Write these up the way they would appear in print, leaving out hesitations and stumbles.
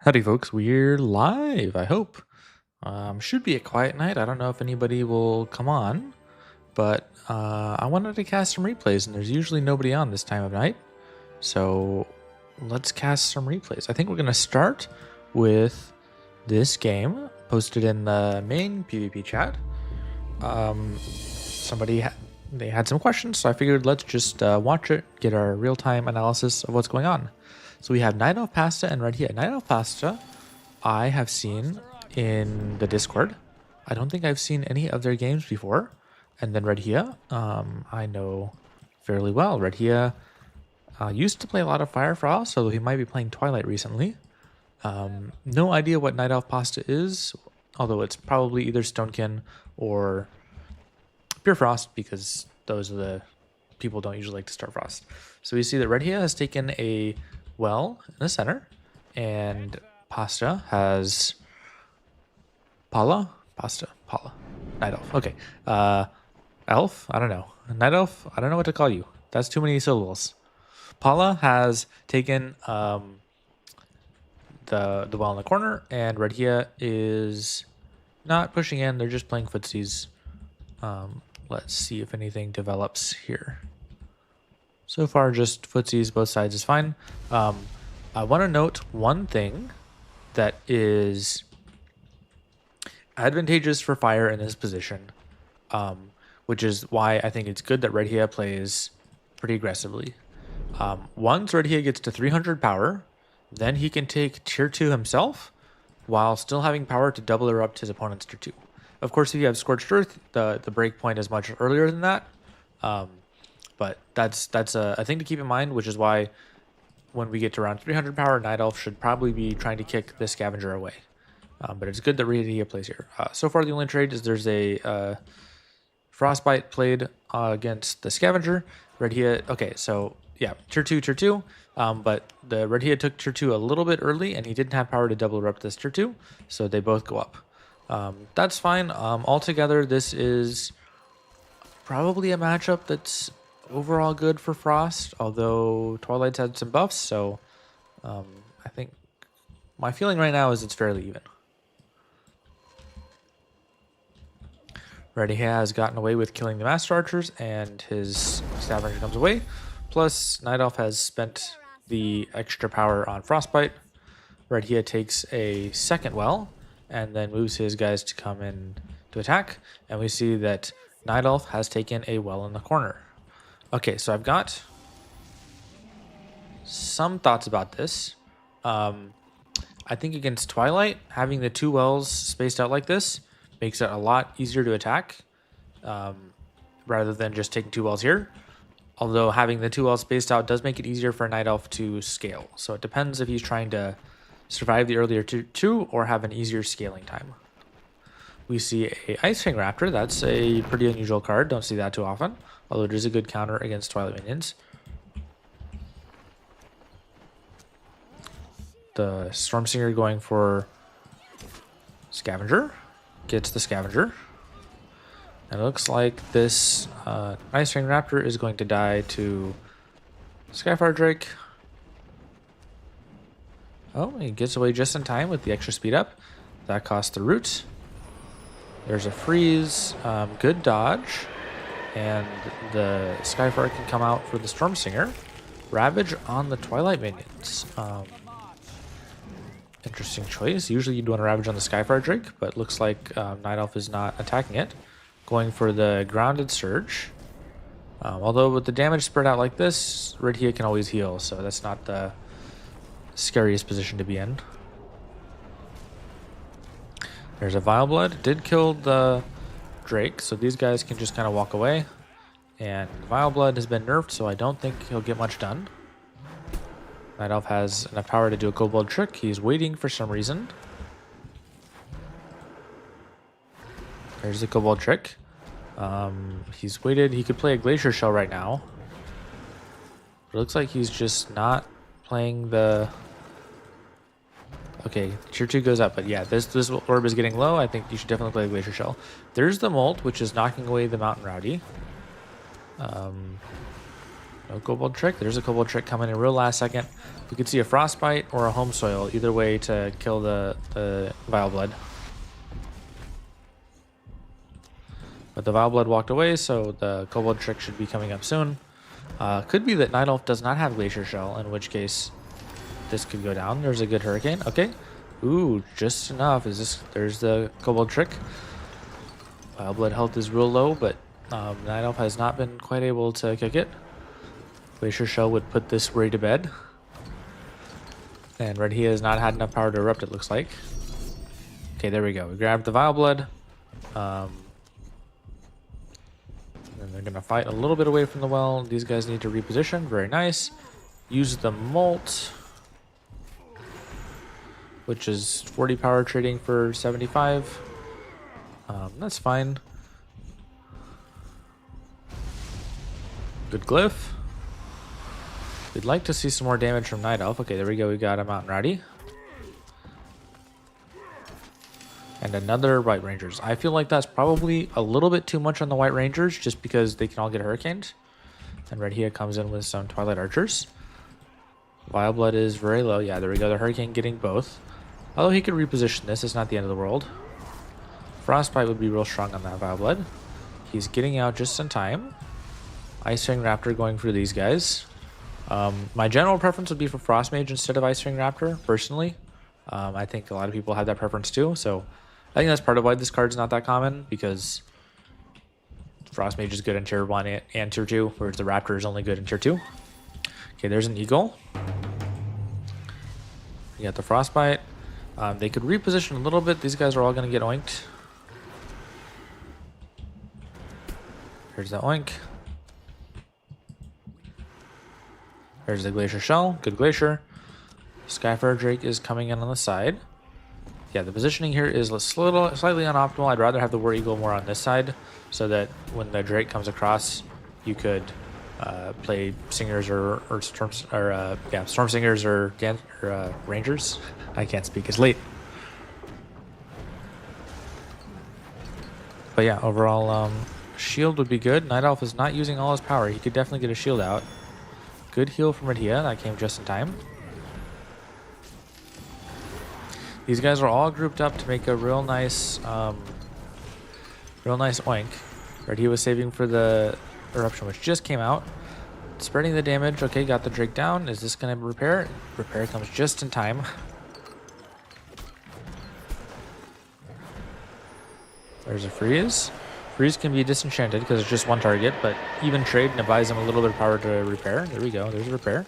Howdy, folks. We're live, I hope. Should be a quiet night. I don't know if anybody will come on, but I wanted to cast some replays, and there's usually nobody on this time of night. So let's cast some replays. I think we're going to start with this game posted in the main PvP chat. They had some questions, so I figured let's just watch it, get our real-time analysis of what's going on. So we have Night Elf Pasta and Red Here. Night Elf Pasta I have seen in the Discord. I don't think I've seen any of their games before. And then Red Here, I know fairly well. Red Here used to play a lot of Fire Frost, although he might be playing Twilight recently. No idea what Night Elf Pasta is, although it's probably either Stonekin or Pure Frost, because those are the people don't usually like to start Frost. So we see that Red Here has taken a well in the center, and Pasta has Paula, Night Elf. Okay, Elf. I don't know. Night Elf. I don't know what to call you. That's too many syllables. Paula has taken the well in the corner, and Red Here is not pushing in. They're just playing footsies. Let's see if anything develops here. So far, just footsies, both sides is fine. I want to note one thing that is advantageous for Fire in this position, which is why I think it's good that Red Here plays pretty aggressively. Once Red Here gets to 300 power, then he can take tier 2 himself while still having power to double or up to his opponent's tier 2. Of course, if you have Scorched Earth, the break point is much earlier than that. But that's a thing to keep in mind, which is why when we get to around 300 power, Night Elf should probably be trying to kick the Scavenger away. But it's good that Red Here plays here. So far, the only trade is there's a Frostbite played against the Scavenger. Red Here, okay, so yeah, tier 2. But the Red Here took tier 2 a little bit early, and he didn't have power to double or up this tier 2, so they both go up. That's fine. Altogether, this is probably a matchup that's overall good for Frost, although Twilight's had some buffs, so I think my feeling right now is it's fairly even. Red Here has gotten away with killing the Master Archers, and his Scavenger comes away. Plus, Night Elf has spent the extra power on Frostbite. Red Here takes a second well, and then moves his guys to come in to attack. And we see that Night Elf has taken a well in the corner. Okay, so I've got some thoughts about this. I think against Twilight, having the 2 wells spaced out like this makes it a lot easier to attack, rather than just taking 2 wells here. Although having the 2 wells spaced out does make it easier for Night Elf to scale. So it depends if he's trying to survive the earlier 2 or have an easier scaling time. We see a Ice Fang Raptor. That's a pretty unusual card. Don't see that too often, although it is a good counter against Twilight minions. The Stormsinger going for Scavenger. Gets the Scavenger. And it looks like this Ice Fang Raptor is going to die to Skyfire Drake. Oh, he gets away just in time with the extra speed up. That costs the root. There's a freeze. Good dodge. And the Skyfire can come out for the Stormsinger. Ravage on the Twilight minions. Interesting choice. Usually you'd want to Ravage on the Skyfire Drake, but looks like Night Elf is not attacking it. Going for the Grounded Surge. Although with the damage spread out like this, Red Here can always heal, so that's not the scariest position to be in. There's a Vile Blood. Did kill the Drake, so these guys can just kind of walk away. And Vile Blood has been nerfed, so I don't think he'll get much done. Night Elf has enough power to do a Kobold trick. He's waiting for some reason. There's the Kobold trick. He's waited. He could play a Glacier Shell right now. But it looks like he's just not playing the... Okay, tier 2 goes up, but yeah, this orb is getting low. I think you should definitely play a Glacier Shell. There's the Molt, which is knocking away the Mountain Rowdy. No Kobold Trick. There's a Kobold Trick coming in real last second. We could see a Frostbite or a Home Soil, either way to kill the Vile Blood. But the Vile Blood walked away, so the Kobold Trick should be coming up soon. Could be that Night Elf does not have Glacier Shell, in which case this could go down. There's a good Hurricane. Okay. Ooh, just enough. There's the Kobold Trick. Vile Blood health is real low, but Night Elf has not been quite able to kick it. Glacier Shell would put this worry to bed. And Red Hia has not had enough power to erupt, it looks like. Okay, there we go. We grabbed the Vile Blood. And they're going to fight a little bit away from the well. These guys need to reposition. Very nice. Use the Molt, which is 40 power trading for 75. That's fine. Good glyph. We'd like to see some more damage from Night Elf. Okay, there we go. We got a Mountain Rowdy. And another White Rangers. I feel like that's probably a little bit too much on the White Rangers just because they can all get hurricaned. And Red Hia comes in with some Twilight Archers. Vile Blood is very low. Yeah, there we go. The Hurricane getting both. Although he could reposition this, it's not the end of the world. Frostbite would be real strong on that Vile Blood. He's getting out just in time. Ice Ring Raptor going for these guys. My general preference would be for Frost Mage instead of Ice Ring Raptor, personally. I think a lot of people have that preference too, so I think that's part of why this card's not that common, because Frost Mage is good in Tier 1 and Tier 2, whereas the Raptor is only good in Tier 2. Okay, there's an Eagle. You got the Frostbite. They could reposition a little bit. These guys are all going to get oinked. Here's the oink. There's the Glacier Shell. Good Glacier. Skyfire Drake is coming in on the side. Yeah, the positioning here is slightly unoptimal. I'd rather have the War Eagle more on this side so that when the Drake comes across, you could play Singers or Storm Singers or Rangers. I can't speak. It's late. But yeah, overall, shield would be good. Night Elf is not using all his power. He could definitely get a shield out. Good heal from Red Hia. That came just in time. These guys are all grouped up to make a real nice oink. Red Hia was saving for the eruption, which just came out. Spreading the damage. Okay, got the Drake down. Is this going to repair? Repair comes just in time. There's a freeze. Freeze can be disenchanted because it's just one target, but even trade and it buys him a little bit of power to repair. There we go. There's a repair.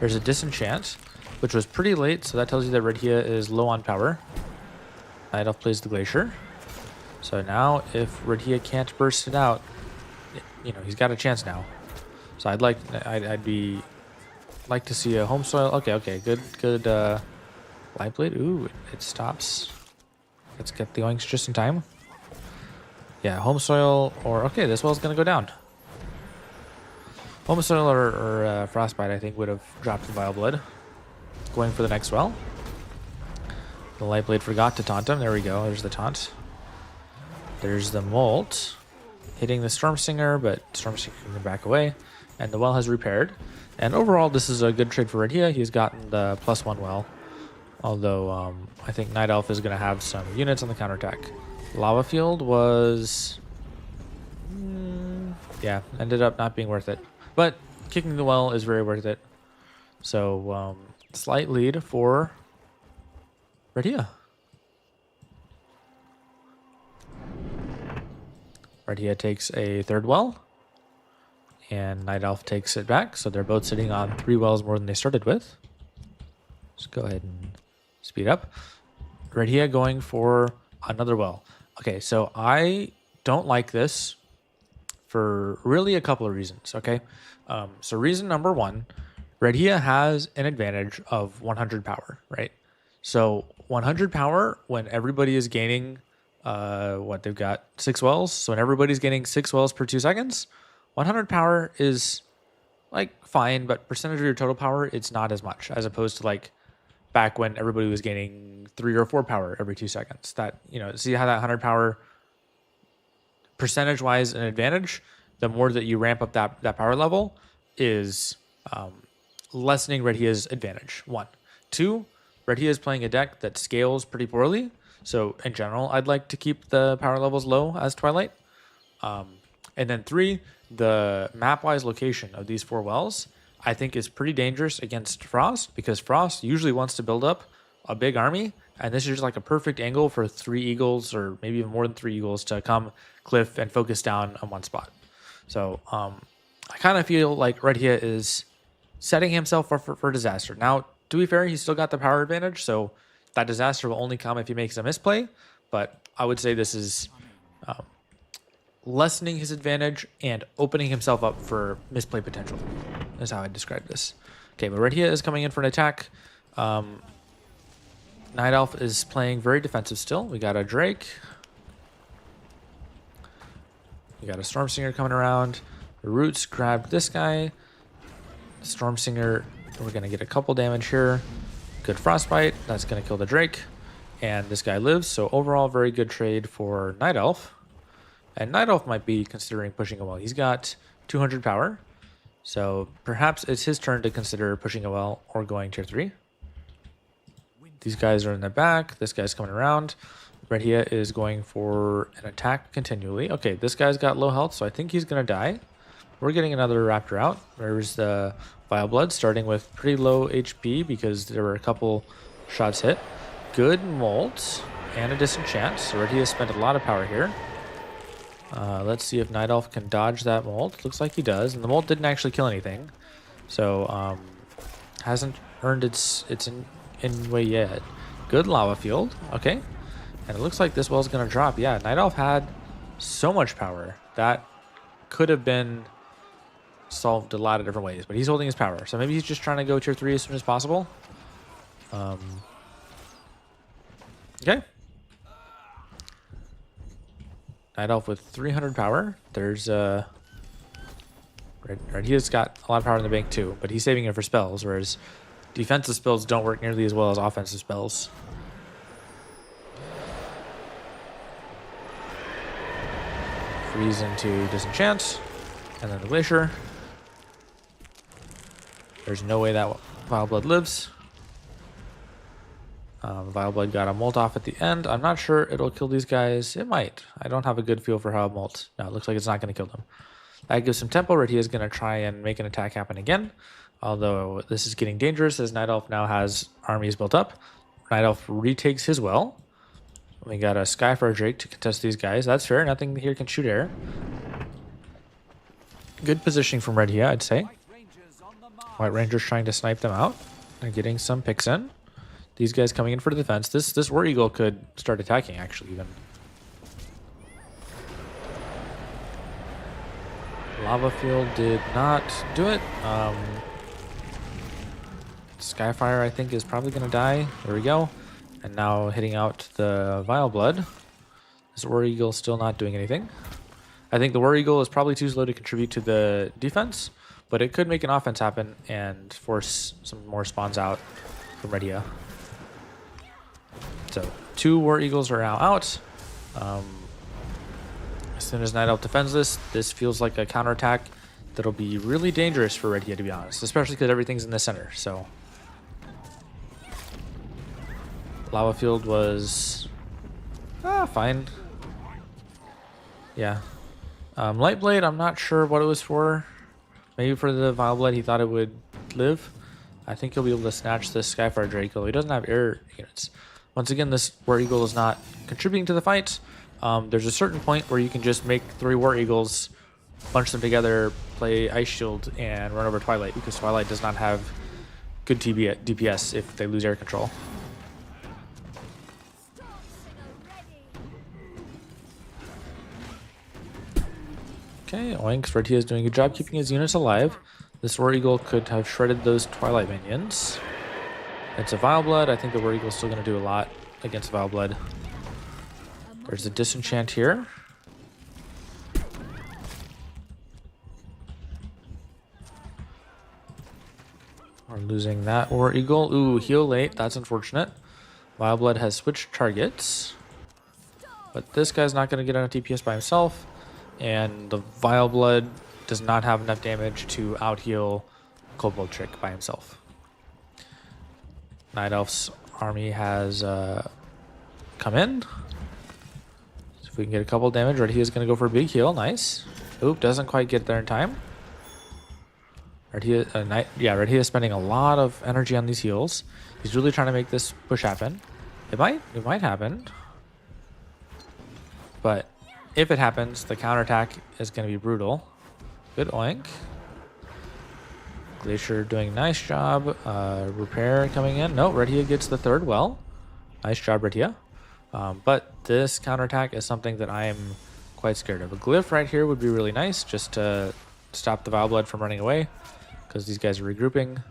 There's a disenchant, which was pretty late, so that tells you that Red Hia is low on power. Night Elf plays the Glacier. So now if Red Hia can't burst it out, he's got a chance now. So I'd like to see a Home Soil. Okay, good Light Blade. Ooh, it stops. Let's get the oinks just in time. Yeah, Home Soil or... Okay, this well's going to go down. Home Soil or Frostbite, I think, would have dropped the Vile Blood. Going for the next well. The Light Blade forgot to taunt him. There we go. There's the taunt. There's the Molt. Hitting the Storm Singer, but Storm Singer can back away. And the well has repaired. And overall, this is a good trade for Red Hia. He's gotten the +1 well. Although, I think Night Elf is going to have some units on the counterattack. Lava Field was... yeah, ended up not being worth it. But kicking the well is very worth it. So, slight lead for Red Hia. Red Hia takes a third well. And Night Elf takes it back. So they're both sitting on 3 wells more than they started with. Let's go ahead and speed up. Red Hia going for another well. Okay, so I don't like this for really a couple of reasons, okay? So reason number 1, Red Hia has an advantage of 100 power, right? So 100 power when everybody is gaining, they've got 6 wells. So when everybody's gaining 6 wells per 2 seconds, 100 power is like fine, but percentage of your total power, it's not as much as opposed to like back when everybody was gaining 3 or 4 power every 2 seconds. That, see how that 100 power percentage-wise an advantage? The more that you ramp up that power level, is lessening Redhia's advantage. 1. 2, Redhia is playing a deck that scales pretty poorly. So in general, I'd like to keep the power levels low as Twilight. And then 3, the map-wise location of these 4 wells, I think is pretty dangerous against Frost, because Frost usually wants to build up a big army, and this is just like a perfect angle for 3 eagles, or maybe even more than 3 eagles, to come cliff and focus down on one spot. So I kind of feel like Redhia is setting himself up for disaster. Now, to be fair, he's still got the power advantage, so that disaster will only come if he makes a misplay, but I would say this is lessening his advantage and opening himself up for misplay potential, is how I describe this. Okay, but Redhia is coming in for an attack. Night Elf is playing very defensive still. We got a Drake. We got a Stormsinger coming around. The Roots grabbed this guy. The Stormsinger, we're going to get a couple damage here. Good Frostbite. That's going to kill the Drake. And this guy lives. So overall, very good trade for Night Elf. And Night Elf might be considering pushing a well. He's got 200 power. So perhaps it's his turn to consider pushing a well or going tier 3. These guys are in the back. This guy's coming around. Redhia is going for an attack continually. Okay, this guy's got low health, so I think he's going to die. We're getting another Raptor out. There's the Vile Blood starting with pretty low HP because there were a couple shots hit. Good Molt and a Disenchant. So Redhia spent a lot of power here. Let's see if Night Elf can dodge that Molt. Looks like he does. And the Molt didn't actually kill anything. So hasn't earned its in way yet. Good Lava Field. Okay. And it looks like this well's going to drop. Yeah, Night Elf had so much power. That could have been solved a lot of different ways. But he's holding his power. So maybe he's just trying to go tier 3 as soon as possible. Okay. Night Elf with 300 power. There's Redhia's got a lot of power in the bank too, but he's saving it for spells, whereas defensive spells don't work nearly as well as offensive spells. Freeze into Disenchant, and then the Glacier. There's no way that Vile Blood lives. Vile Blood got a Molt off at the end. I'm not sure it'll kill these guys. It might. I don't have a good feel for how Molt. No, it looks like it's not going to kill them. That gives some tempo. Redhia is going to try and make an attack happen again. Although this is getting dangerous as Night Elf now has armies built up. Night Elf retakes his well. We got a Skyfire Drake to contest these guys. That's fair. Nothing here can shoot air. Good positioning from Redhia, I'd say. White Ranger's trying to snipe them out. And getting some picks in. These guys coming in for the defense. This War Eagle could start attacking, actually, even. Lava Field did not do it. Skyfire, I think, is probably going to die. There we go. And now hitting out the Vile Blood. This War Eagle still not doing anything. I think the War Eagle is probably too slow to contribute to the defense, but it could make an offense happen and force some more spawns out from Redhia. So 2 War Eagles are now out. As soon as Night Elf defends this, this feels like a counterattack that'll be really dangerous for Redhia, to be honest, especially because everything's in the center. So Lava Field was fine. Yeah. Light Blade, I'm not sure what it was for. Maybe for the Vile Blade, he thought it would live. I think he'll be able to snatch this Skyfire Drake, although he doesn't have air units. Once again, this War Eagle is not contributing to the fight. There's a certain point where you can just make 3 War Eagles, bunch them together, play Ice Shield, and run over Twilight, because Twilight does not have good DPS if they lose air control. Okay, Oinks. Redhia is doing a good job keeping his units alive. This War Eagle could have shredded those Twilight minions. It's a Vile Blood. I think the War Eagle is still going to do a lot against Vile Blood. There's a Disenchant here. We're losing that War Eagle. Ooh, heal late. That's unfortunate. Vile Blood has switched targets. But this guy's not going to get on a DPS by himself. And the Vile Blood does not have enough damage to out-heal Kobold Trick by himself. Night Elf's army has come in. So if we can get a couple damage, Red He is going to go for a big heal. Nice. Oop, doesn't quite get there in time. Red He is spending a lot of energy on these heals. He's really trying to make this push happen. It might happen. But if it happens, the counterattack is going to be brutal. Good oink. Glacier doing a nice job. Repair coming in. No, Redia gets the third well. Nice job, Redia. But this counterattack is something that I am quite scared of. A glyph right here would be really nice just to stop the Vile Blood from running away because these guys are regrouping.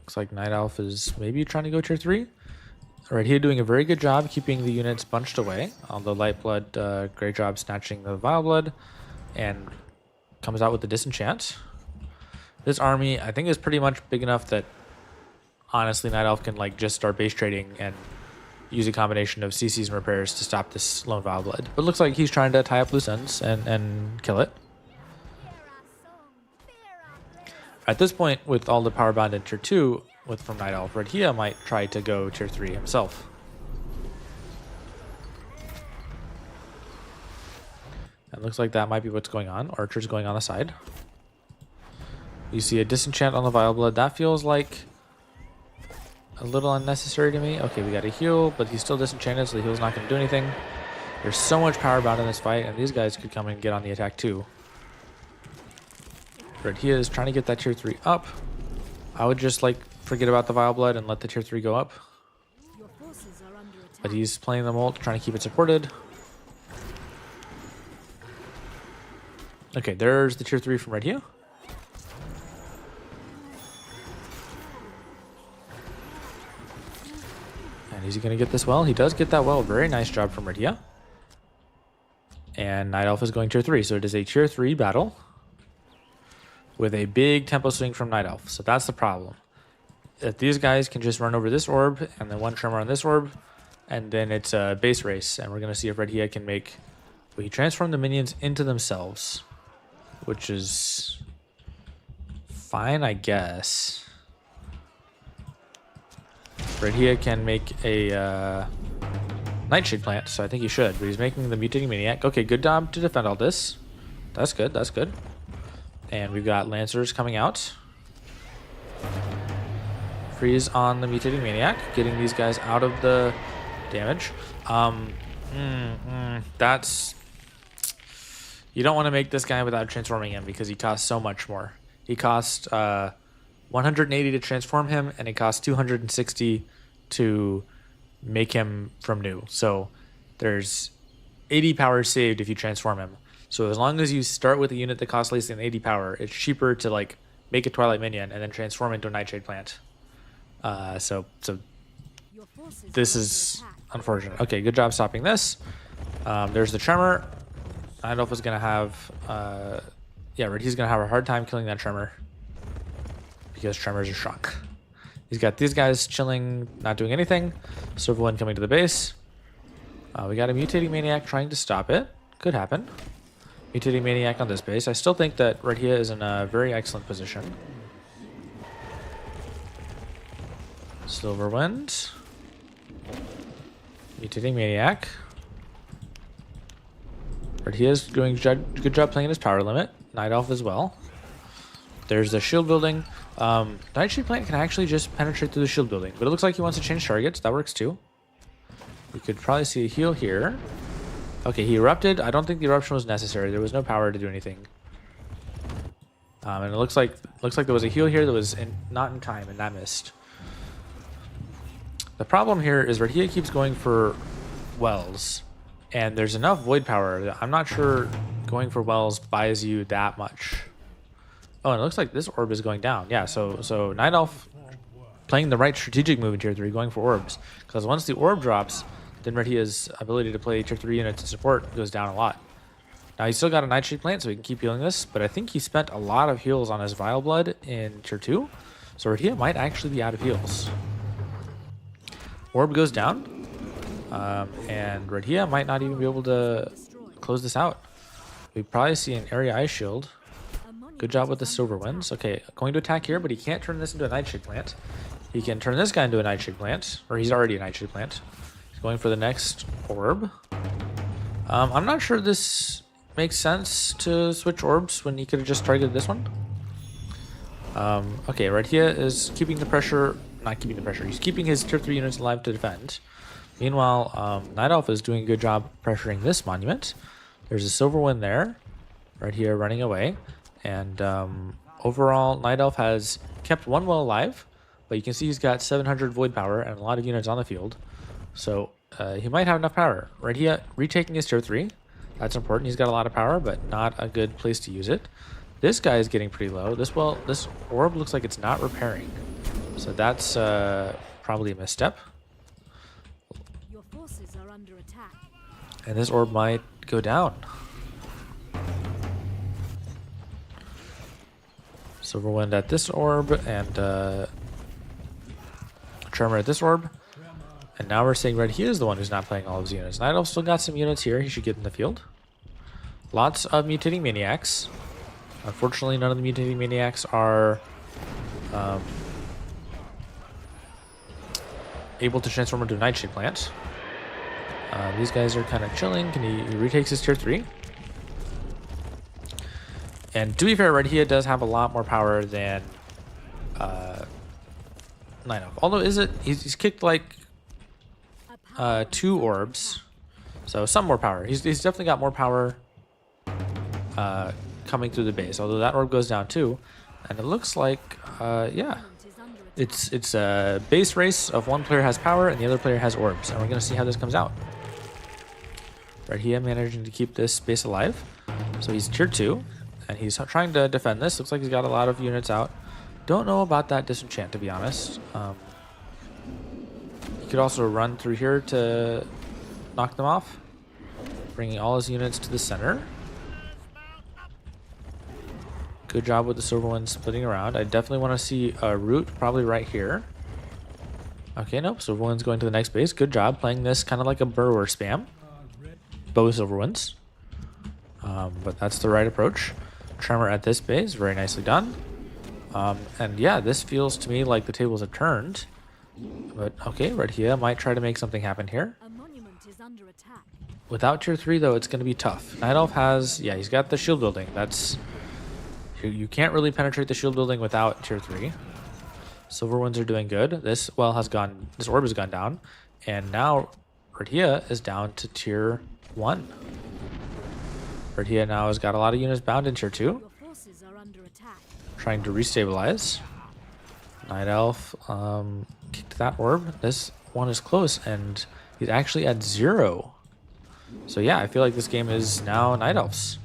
Looks like Night Elf is maybe trying to go tier 3. Right here doing a very good job keeping the units bunched away. Although Light Blood, great job snatching the Vile Blood and comes out with the Disenchant. This army, I think, is pretty much big enough that honestly Night Elf can like just start base trading and use a combination of CCs and repairs to stop this lone Vile Blood. But it looks like he's trying to tie up loose ends and kill it. At this point, with all the power bound in tier 2 from Night Elf, Redhia might try to go tier 3 himself. It looks like that might be what's going on. Archer's going on the side. You see a Disenchant on the Vile Blood. That feels like a little unnecessary to me. Okay, we got a heal, but he's still disenchanted, so the heal's not going to do anything. There's so much power bound in this fight, and these guys could come and get on the attack too. Redhia is trying to get that tier 3 up. I would just like forget about the Vile Blood and let the tier 3 go up. But he's playing the ult, trying to keep it supported. Okay, there's the tier 3 from Redhia. And is he going to get this well? He does get that well. Very nice job from Redhia. And Night Elf is going tier 3. So it is a tier 3 battle with a big tempo swing from Night Elf. So that's the problem. If these guys can just run over this orb and then one tremor on this orb, and then it's a base race, and we're going to see if Redhia can make... Well, he transformed the minions into themselves, which is fine, I guess. Redhia can make a Nightshade plant, so I think he should, but he's making the Mutating Maniac. Okay, good job to defend all this. That's good, that's good. And we've got Lancers coming out. Freeze on the Mutating Maniac, getting these guys out of the damage. That's... You don't want to make this guy without transforming him because he costs so much more. He costs 180 to transform him, and it costs 260 to make him from new. So there's 80 power saved if you transform him. So as long as you start with a unit that costs less than 80 power, it's cheaper to like make a Twilight Minion and then transform into a Nightshade plant. So this is unfortunate. Okay, good job stopping this. There's the Tremor. Night Elf is going to have... he's going to have a hard time killing that Tremor because Tremors are shrunk. He's got these guys chilling, not doing anything. Silver One coming to the base. We got a Mutating Maniac trying to stop it. Could happen. Mutating Maniac on this base. I still think that Redhia is in a very excellent position. Silver Wind. Mutating Maniac. Redhia is doing a good job playing his power limit. Night Elf as well. There's the shield building. Nightshade Plant can actually just penetrate through the shield building, but it looks like he wants to change targets. That works too. We could probably see a heal here. Okay, he erupted. I don't think the eruption was necessary. There was no power to do anything. And it looks like there was a heal here that was not in time, and that missed. The problem here is Redhia keeps going for wells, and there's enough void power that I'm not sure going for wells buys you that much. Oh, and it looks like this orb is going down. Yeah, so Night Elf playing the right strategic move in tier 3, going for orbs, because once the orb drops, then Redhia's ability to play tier 3 units and support goes down a lot. Now he's still got a Nightshade plant, so he can keep healing this, but I think he spent a lot of heals on his Vile Blood in tier 2, so Redhia might actually be out of heals. Orb goes down, and Redhia might not even be able to close this out. We probably see an area ice shield. Good job with the silver winds. Okay, going to attack here, but he can't turn this into a nightshade plant. He can turn this guy into a nightshade plant, or he's already a nightshade plant. He's going for the next orb. I'm not sure this makes sense to switch orbs when he could have just targeted this one. Okay, Red here is keeping the pressure, not keeping the pressure, he's keeping his tier 3 units alive to defend. Meanwhile, Night Elf is doing a good job pressuring this monument. There's a silver wind there, right here running away. And overall, Night Elf has kept one well alive, but you can see he's got 700 void power and a lot of units on the field. So he might have enough power. Right here, retaking his tier 3. That's important. He's got a lot of power, but not a good place to use it. This guy is getting pretty low. This orb looks like it's not repairing. So that's probably a misstep. Your forces are under attack. And this orb might go down. Silver Wind at this orb, and Tremor at this orb. And now we're saying Red he is the one who's not playing all of his units. Night Elf still got some units here. He should get in the field. Lots of mutating maniacs. Unfortunately, none of the mutating maniacs are able to transform into a nightshade plant. These guys are kind of chilling. He retakes his tier 3. And to be fair, Red Hia does have a lot more power than Night Elf. Although he's kicked like 2 orbs, so some more power. He's definitely got more power coming through the base. Although that orb goes down too, and it looks like yeah, it's a base race of one player has power and the other player has orbs, and we're gonna see how this comes out. Red Hia managing to keep this base alive, so he's tier 2. And he's trying to defend this. Looks like he's got a lot of units out. Don't know about that disenchant, to be honest. He could also run through here to knock them off, bringing all his units to the center. Good job with the silver one splitting around. I definitely want to see a route, probably right here. Okay, nope. Silver one's going to the next base. Good job playing this kind of like a burrower spam. Both silver ones. But that's the right approach. Tremor at this base, very nicely done. And yeah, this feels to me like the tables have turned. But okay, Red Hia might try to make something happen here. A monument is under attack. Without tier 3 though, it's going to be tough. Night Elf has, yeah, he's got the shield building. That's, you can't really penetrate the shield building without tier 3. Silver ones are doing good. This well has gone, this orb has gone down. And now Red Hia is down to tier 1. Red Hia now has got a lot of units bound in tier 2. Your forces are under attack. Trying to restabilize. Night Elf kicked that orb. This one is close, and he's actually at 0. So yeah, I feel like this game is now Night Elf's.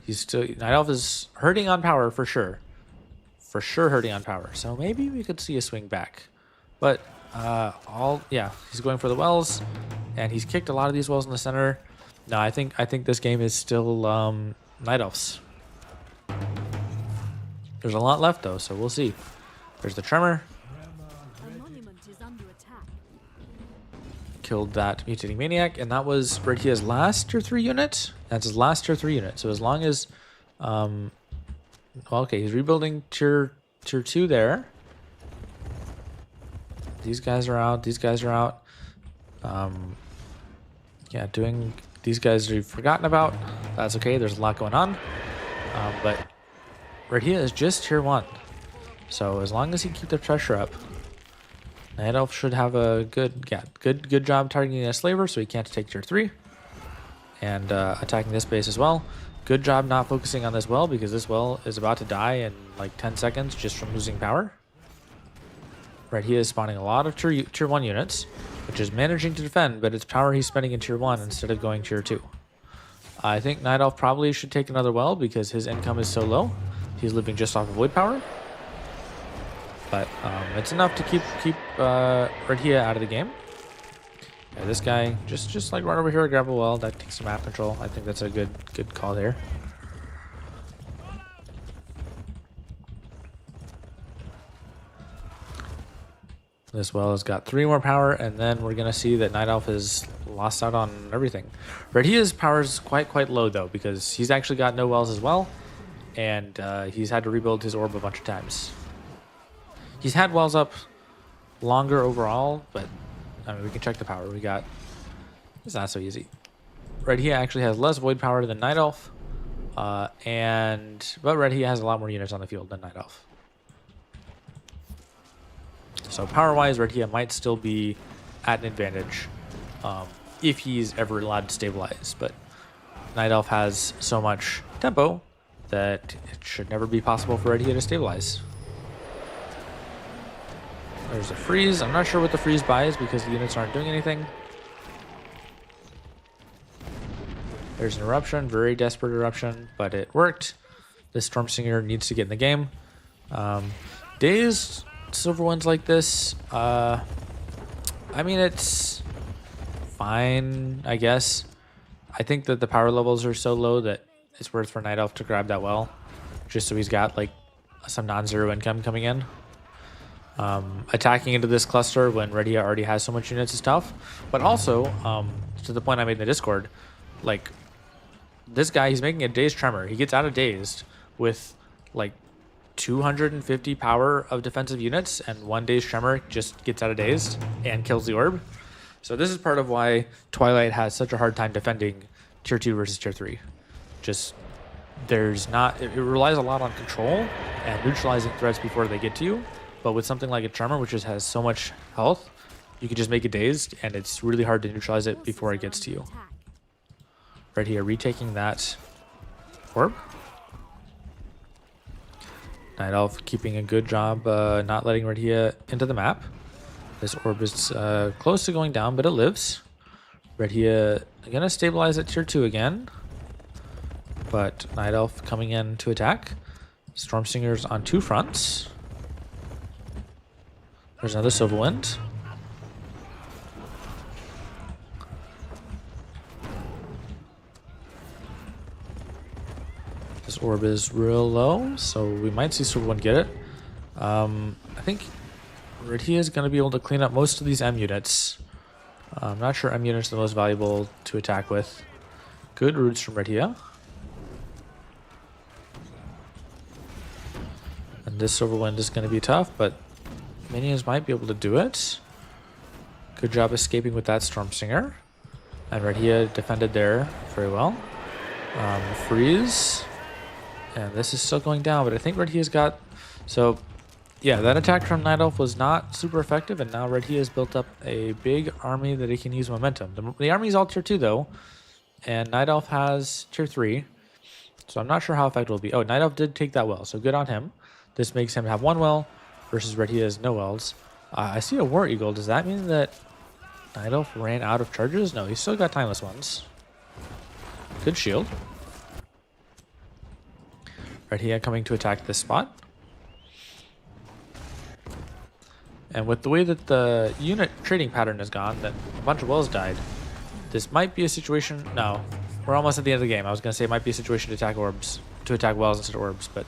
Night Elf is hurting on power for sure. For sure hurting on power. So maybe we could see a swing back. But yeah, he's going for the wells, and he's kicked a lot of these wells in the center. No, I think this game is still Night Elf's. There's a lot left though, so we'll see. There's the Tremor. A monument is under attack. Killed that mutating maniac, and that was Red Hia's last tier 3 unit. That's his last tier 3 unit. So as long as well, okay, he's rebuilding tier 2 there. These guys are out. These guys are out. Yeah, these guys we've forgotten about. That's okay. There's a lot going on. But Red Hia is just tier 1. So as long as he keeps the pressure up, Night Elf should have a good job targeting a slaver so he can't take tier 3. And attacking this base as well. Good job not focusing on this well, because this well is about to die in like 10 seconds just from losing power. Red Hia is spawning a lot of tier 1 units, which is managing to defend, but it's power he's spending in tier 1 instead of going tier 2. I think Night Elf probably should take another well because his income is so low. He's living just off of void power. But it's enough to keep Red Hia out of the game. Yeah, this guy just like run over here, grab a well. That takes some map control. I think that's a good call there. This well has got 3 more power, and then we're going to see that Night Elf has lost out on everything. Redia's power is quite low, though, because he's actually got no wells as well, and he's had to rebuild his orb a bunch of times. He's had wells up longer overall, but I mean, we can check the power. It's not so easy. Redia actually has less void power than Night Elf, but Redia has a lot more units on the field than Night Elf. So power-wise, Redia might still be at an advantage if he's ever allowed to stabilize, but Night Elf has so much tempo that it should never be possible for Redia to stabilize. There's a freeze. I'm not sure what the freeze buys because the units aren't doing anything. There's an eruption, very desperate eruption, but it worked. This Stormsinger needs to get in the game. Dazed silver ones like this, I mean, it's fine, I guess. I think that the power levels are so low that it's worth for Night Elf to grab that well, just so he's got like some non-zero income coming in. Attacking into this cluster when Redia already has so much units is tough, but also to the point I made in the Discord, like this guy, he's making a dazed tremor. He gets out of dazed with like 250 power of defensive units, and 1 dazed tremor just gets out of dazed and kills the orb. So this is part of why Twilight has such a hard time defending tier 2 versus tier 3. Just it relies a lot on control and neutralizing threats before they get to you. But with something like a tremor, which just has so much health, you can just make it dazed, and it's really hard to neutralize it before it gets to you. Right here, retaking that orb. Night Elf keeping a good job not letting Redia into the map. This orb is close to going down, but it lives. Redia going to stabilize at tier 2 again. But Night Elf coming in to attack. Stormsinger's on 2 fronts. There's another Silverwind. This orb is real low, so we might see Silverwind get it. I think Redia is going to be able to clean up most of these M units. I'm not sure M units are the most valuable to attack with. Good roots from Redia. And this Silverwind is going to be tough, but minions might be able to do it. Good job escaping with that Stormsinger. And Redia defended there very well. Freeze. And this is still going down, but I think Redia's got... So, yeah, that attack from Night Elf was not super effective, and now Redia's built up a big army that he can use momentum. The army's all tier 2, though, and Night Elf has tier 3. So I'm not sure how effective it will be. Oh, Night Elf did take that well, so good on him. This makes him have 1 well versus Redia's no wells. I see a War Eagle. Does that mean that Night Elf ran out of charges? No, he's still got timeless ones. Good shield. Redia coming to attack this spot. And with the way that the unit trading pattern has gone, that a bunch of wells died, this might be a situation... No, we're almost at the end of the game. I was going to say it might be a situation to attack orbs, to attack wells instead of orbs, but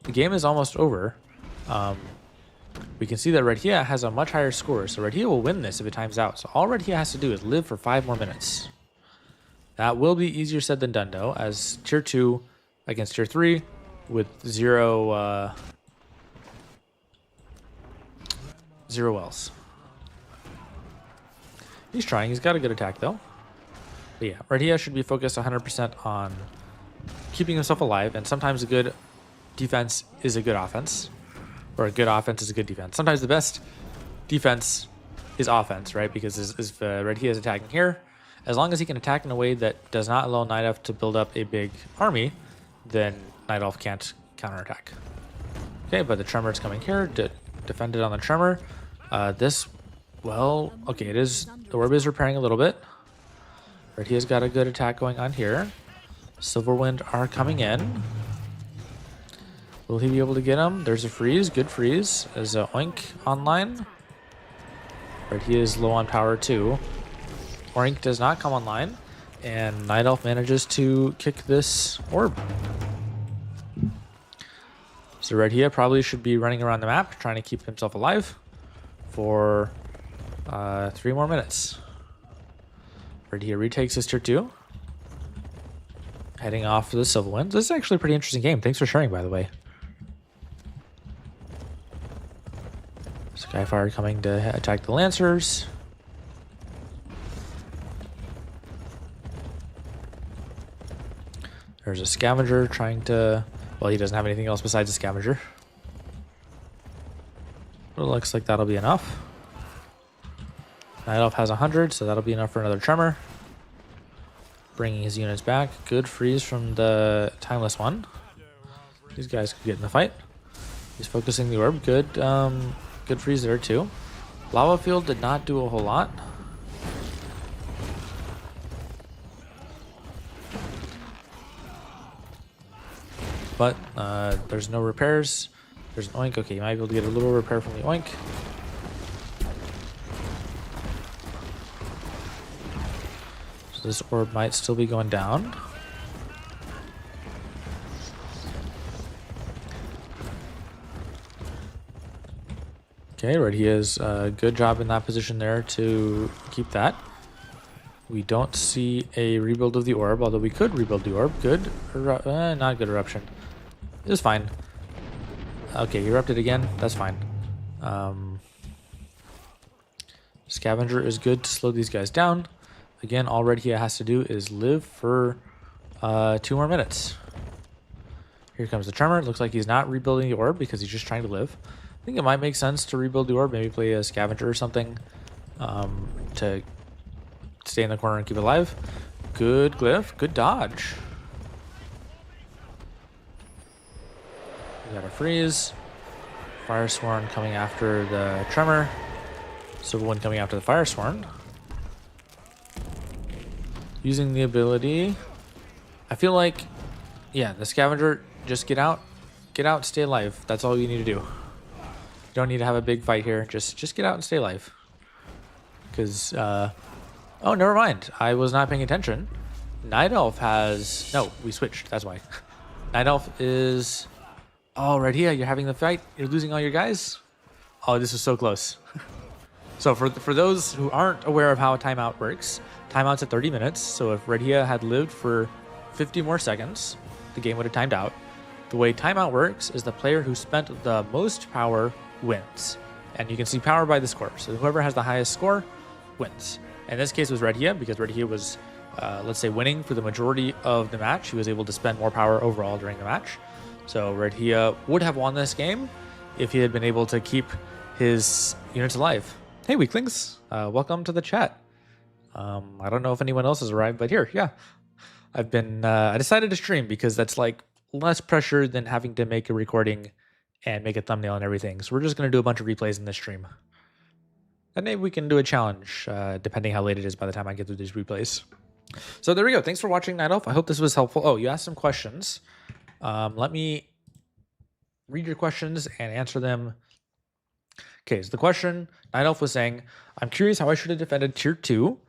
the game is almost over. We can see that Redia has a much higher score, so Redia will win this if it times out. So all Redia has to do is live for 5 more minutes. That will be easier said than done, though, as tier 2 against tier 3 with 0 wells. He's trying. He's got a good attack, though. But yeah, Redia should be focused 100% on keeping himself alive, and sometimes a good defense is a good offense. Or a good offense is a good defense. Sometimes the best defense is offense, right? Because if Redia is attacking here, as long as he can attack in a way that does not allow Night Elf to build up a big army, then Night Elf can't counterattack. Okay, but the Tremor is coming here. Defended on the Tremor. Okay, it is... The orb is repairing a little bit. Redia's got a good attack going on here. Silverwind are coming in. Will he be able to get him? There's a freeze. Good freeze. There's a Oink online. Redia is low on power too. Oink does not come online. And Night Elf manages to kick this orb. So Redia probably should be running around the map, trying to keep himself alive for 3 more minutes. Red here retakes his tier 2. Heading off for the Silver Winds. This is actually a pretty interesting game. Thanks for sharing, by the way. Skyfire coming to attack the Lancers. There's a Scavenger trying to... Well, he doesn't have anything else besides a Scavenger. But it looks like that'll be enough. Night Elf has 100, so that'll be enough for another Tremor. Bringing his units back. Good freeze from the Timeless one. These guys could get in the fight. He's focusing the orb. Good, good freeze there too. Lava Field did not do a whole lot. But there's no repairs. There's an Oink. Okay, you might be able to get a little repair from the Oink. So this orb might still be going down. Okay, right, he has a good job in that position there to keep that. We don't see a rebuild of the orb, although we could rebuild the orb. Good, not good eruption. It's fine. Okay, he erupted again. That's fine. Scavenger is good to slow these guys down. Again, all Red here has to do is live for 2 more minutes. Here comes the Tremor. It looks like he's not rebuilding the orb because he's just trying to live. I think it might make sense to rebuild the orb. Maybe play a Scavenger or something to stay in the corner and keep it alive. Good glyph. Good dodge. We got a freeze. Firesworn coming after the Tremor. Silver Wind coming after the Firesworn. Using the ability. I feel like, yeah, the Scavenger, just get out, stay alive. That's all you need to do. You don't need to have a big fight here. Just get out and stay alive. Because, oh, never mind. I was not paying attention. Night Elf has, no, we switched. That's why. Night Elf is, oh, right here. You're having the fight. You're losing all your guys. Oh, this is so close. So for those who aren't aware of how a timeout works, timeout's at 30 minutes. So if Redia had lived for 50 more seconds, the game would have timed out. The way timeout works is the player who spent the most power wins. And you can see power by the score. So whoever has the highest score wins. In this case, it was Redia because Redia was, let's say, winning for the majority of the match. He was able to spend more power overall during the match. So Redia would have won this game if he had been able to keep his units alive. Hey, weaklings. Welcome to the chat. I don't know if anyone else has arrived, but here, yeah. I've been, I decided to stream because that's like less pressure than having to make a recording and make a thumbnail and everything. So we're just going to do a bunch of replays in this stream. And maybe we can do a challenge, depending how late it is by the time I get through these replays. So there we go. Thanks for watching, Night Elf. I hope this was helpful. Oh, you asked some questions. Let me read your questions and answer them. Okay, so the question, Night Elf was saying, I'm curious how I should have defended tier 2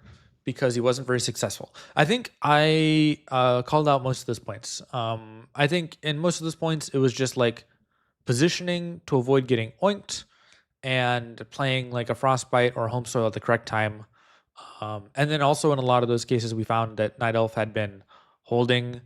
because he wasn't very successful. I think I called out most of those points. I think in most of those points, it was just like positioning to avoid getting oinked and playing like a Frostbite or Home Soil at the correct time. And then also in a lot of those cases, we found that Night Elf had been holding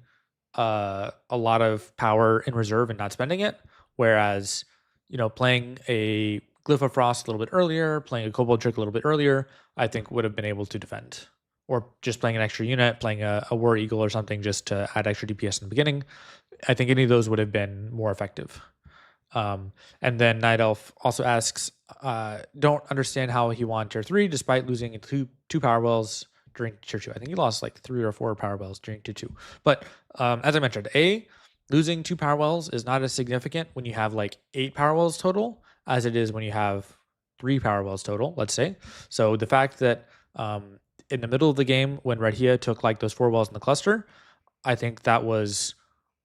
a lot of power in reserve and not spending it. Whereas, you know, playing a Glyph of Frost a little bit earlier, playing a Kobold Trick a little bit earlier, I think would have been able to defend. Or just playing an extra unit, playing a War Eagle or something just to add extra DPS in the beginning. I think any of those would have been more effective. And then Night Elf also asks, don't understand how he won tier 3 despite losing two power wells during tier 2. I think he lost like 3 or 4 power wells during tier 2. But as I mentioned, losing 2 power wells is not as significant when you have like 8 power wells total as it is when you have 3 power wells total, let's say. So the fact that in the middle of the game when Redhia took like those 4 wells in the cluster, I think that was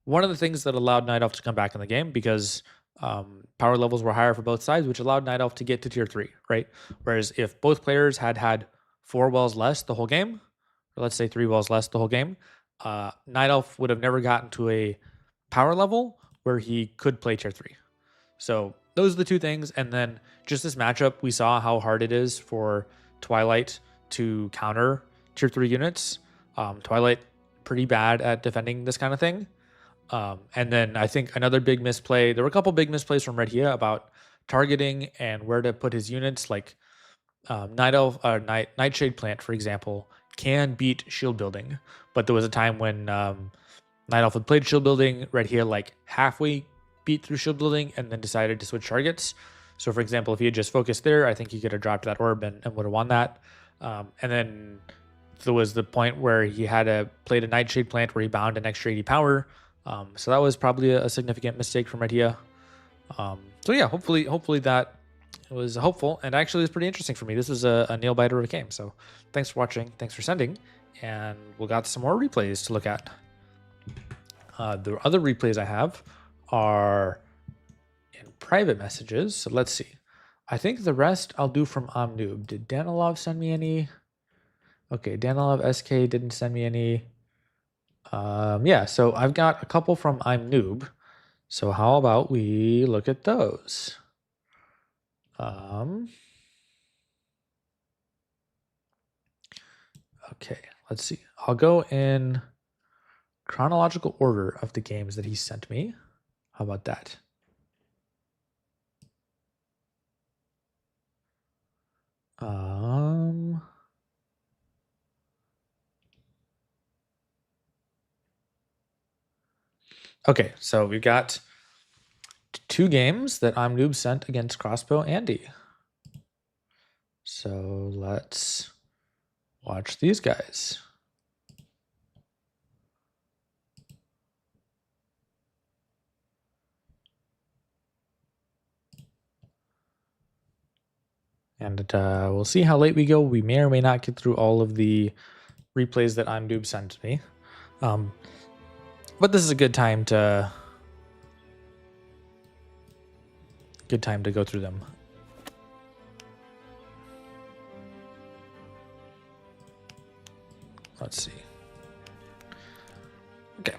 one of the things that allowed Night Elf to come back in the game because power levels were higher for both sides, which allowed Night Elf to get to tier 3, right? Whereas if both players had 4 wells less the whole game, or let's say 3 wells less the whole game, Night Elf would have never gotten to a power level where he could play tier 3. So those are the two things. And then just this matchup, we saw how hard it is for Twilight to counter tier 3 units. Twilight pretty bad at defending this kind of thing. And then I think another big misplay, there were a couple big misplays from Red Hia about targeting and where to put his units. Like Nightshade Plant, for example, can beat shield building. But there was a time when Night Elf had played shield building, Red Hia like halfway beat through shield building and then decided to switch targets. So for example, if he had just focused there, I think he could have dropped that orb and would have won that. And then there was the point where he had played a Nightshade Plant where he bound an extra 80 power. So that was probably a significant mistake from Red Hia. So yeah, hopefully that was hopeful, and actually it was pretty interesting for me. This was a nail biter of a game. So thanks for watching, thanks for sending, and we'll got some more replays to look at. The other replays I have are in private messages. So let's see. I think the rest I'll do from Noob. Did Danilov send me any? Okay, Danilov SK didn't send me any. Yeah, so I've got a couple from I'm Noob. So how about we look at those? Okay, let's see. I'll go in chronological order of the games that he sent me. How about that? Okay, so we've got 2 games that I'm Noob sent against Crossbow Andy. So let's watch these guys. And we'll see how late we go. We may or may not get through all of the replays that I'm Noob sent me. But this is a good time to go through them. Let's see. Okay.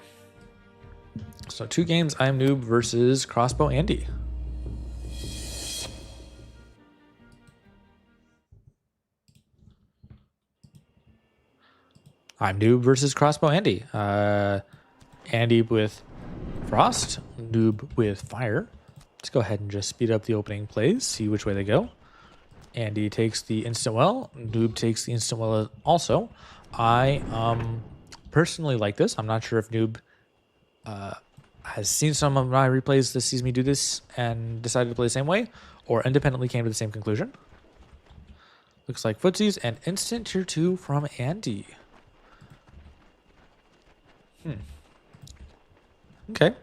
So 2 games, I'm Noob versus Crossbow Andy. I'm Noob versus Crossbow Andy. Andy with Frost, Noob with Fire. Let's go ahead and just speed up the opening plays, see which way they go. Andy takes the instant well. Noob takes the instant well also. I personally like this. I'm not sure if Noob has seen some of my replays that sees me do this and decided to play the same way, or independently came to the same conclusion. Looks like footsies and instant tier 2 from Andy. Okay.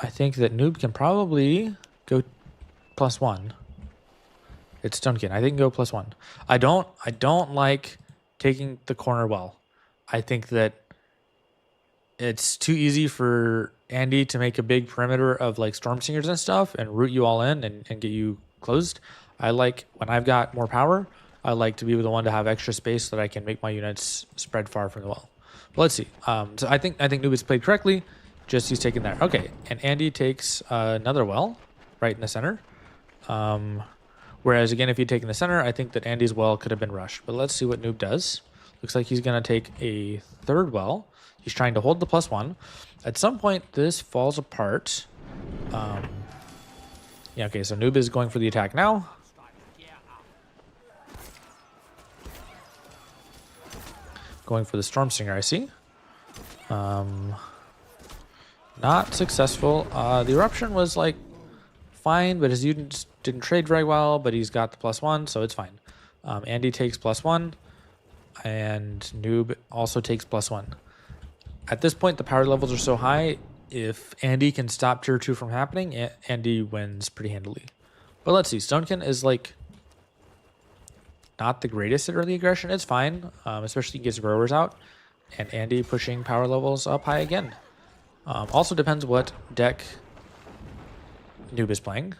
I think that Noob can probably go +1. It's Stonkin. I think go +1. I don't like taking the corner well. I think that it's too easy for Andy to make a big perimeter of like Storm Singers and stuff and root you all in and get you closed. I like when I've got more power, I like to be the one to have extra space so that I can make my units spread far from the well. But let's see. So I think Noob has played correctly. Just he's taking that. Okay, and Andy takes another well right in the center. Whereas again, if he'd taken the center, I think that Andy's well could have been rushed. But let's see what Noob does. Looks like he's going to take a 3rd well. He's trying to hold the +1. At some point, this falls apart. Yeah, okay, so Noob is going for the attack now. Going for the Storm Singer, I see. Not successful. The Eruption was like fine, but his units didn't trade very well, but he's got the +1, so it's fine. Andy takes +1, and Noob also takes +1. At this point, the power levels are so high, if Andy can stop tier 2 from happening, Andy wins pretty handily. But let's see, Stonekin is like not the greatest at early aggression. It's fine, especially gets growers out, and Andy pushing power levels up high again. Also depends what deck Noob is playing.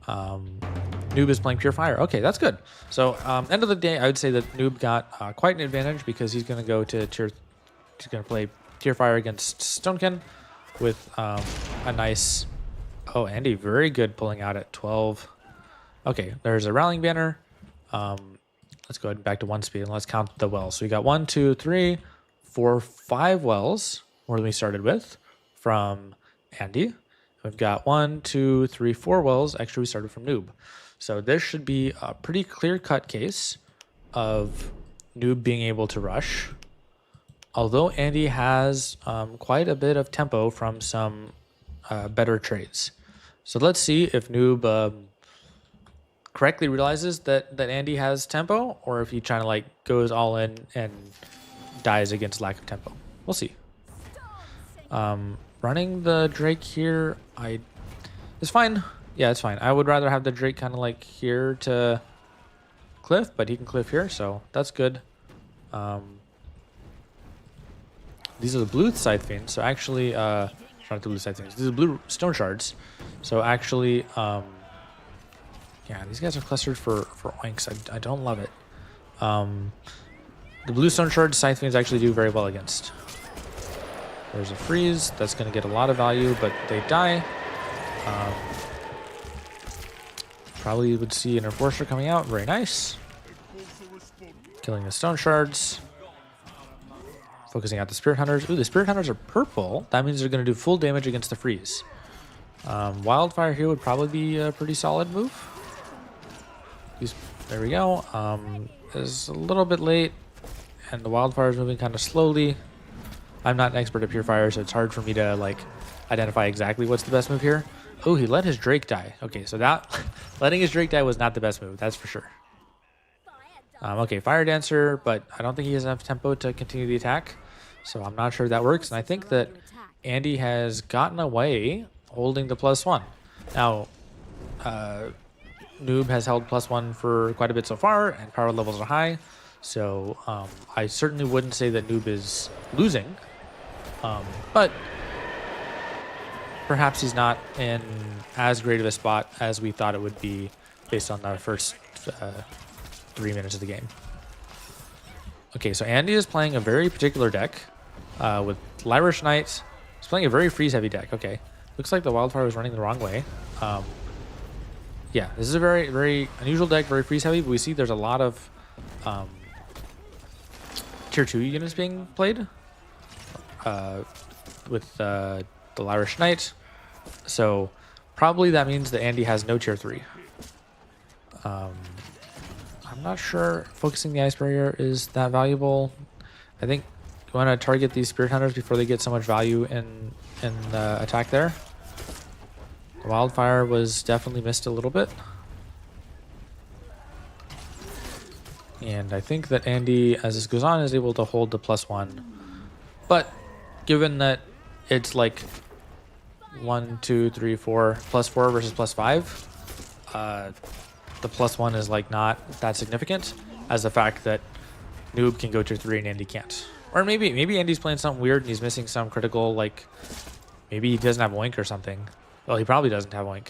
Noob is playing Pure Fire. Okay, that's good. So end of the day, I would say that Noob got quite an advantage because he's going to go to he's going to play Pure Fire against Stonekin with a nice Oh, Andy, very good pulling out at 12. Okay, there's a rallying banner. Let's go ahead and back to 1 speed and let's count the wells. So we got 1, 2, 3, 4, 5 wells more than we started with from Andy. We've got 1, 2, 3, 4 wells. Actually, we started from Noob. So this should be a pretty clear-cut case of Noob being able to rush. Although Andy has quite a bit of tempo from some better trades. So let's see if Noob correctly realizes that Andy has tempo, or if he trying to like goes all in and dies against lack of tempo. We'll see. Running the Drake here, it's fine. Yeah, it's fine. I would rather have the Drake kind of like here to cliff, but he can cliff here, so that's good. These are the blue scythe fiends, so actually, not the blue scythe fiends. These are blue stone shards, so actually, yeah, these guys are clustered for oinks. I don't love it. The blue stone shard scythe fiends actually do very well against. There's a freeze that's going to get a lot of value, but they die. Probably would see an enforcer coming out. Very nice. Killing the stone shards. Focusing out the spirit hunters. Ooh, the spirit hunters are purple. That means they're going to do full damage against the freeze. Wildfire here would probably be a pretty solid move. There we go. Is a little bit late, and the wildfire is moving kind of slowly. I'm not an expert at purifier, so it's hard for me to like identify exactly what's the best move here. Oh, he let his Drake die. Okay, so that letting his Drake die was not the best move, that's for sure. Okay, Fire Dancer, but I don't think he has enough tempo to continue the attack, so I'm not sure if that works. And I think that Andy has gotten away holding the +1. Now, Noob has held +1 for quite a bit so far, and power levels are high, so I certainly wouldn't say that Noob is losing, but perhaps he's not in as great of a spot as we thought it would be based on the first 3 minutes of the game. Okay, so Andy is playing a very particular deck with Lyrish Knight. He's playing a very freeze-heavy deck. Okay, looks like the Wildfire was running the wrong way. Yeah, this is a very, very unusual deck, very freeze-heavy, but we see there's a lot of Tier 2 units being played with the Lyrish Knight. So probably that means that Andy has no Tier 3. I'm not sure focusing the Ice Barrier is that valuable. I think you want to target these Spirit Hunters before they get so much value in the attack there. The Wildfire was definitely missed a little bit. And I think that Andy, as this goes on, is able to hold the +1. But given that it's like 1, 2, 3, 4, +4 versus +5, the +1 is like not that significant as the fact that Noob can go Tier 3 and Andy can't. Or maybe Andy's playing something weird and he's missing some critical, like maybe he doesn't have Oink or something. Well, he probably doesn't have Oink.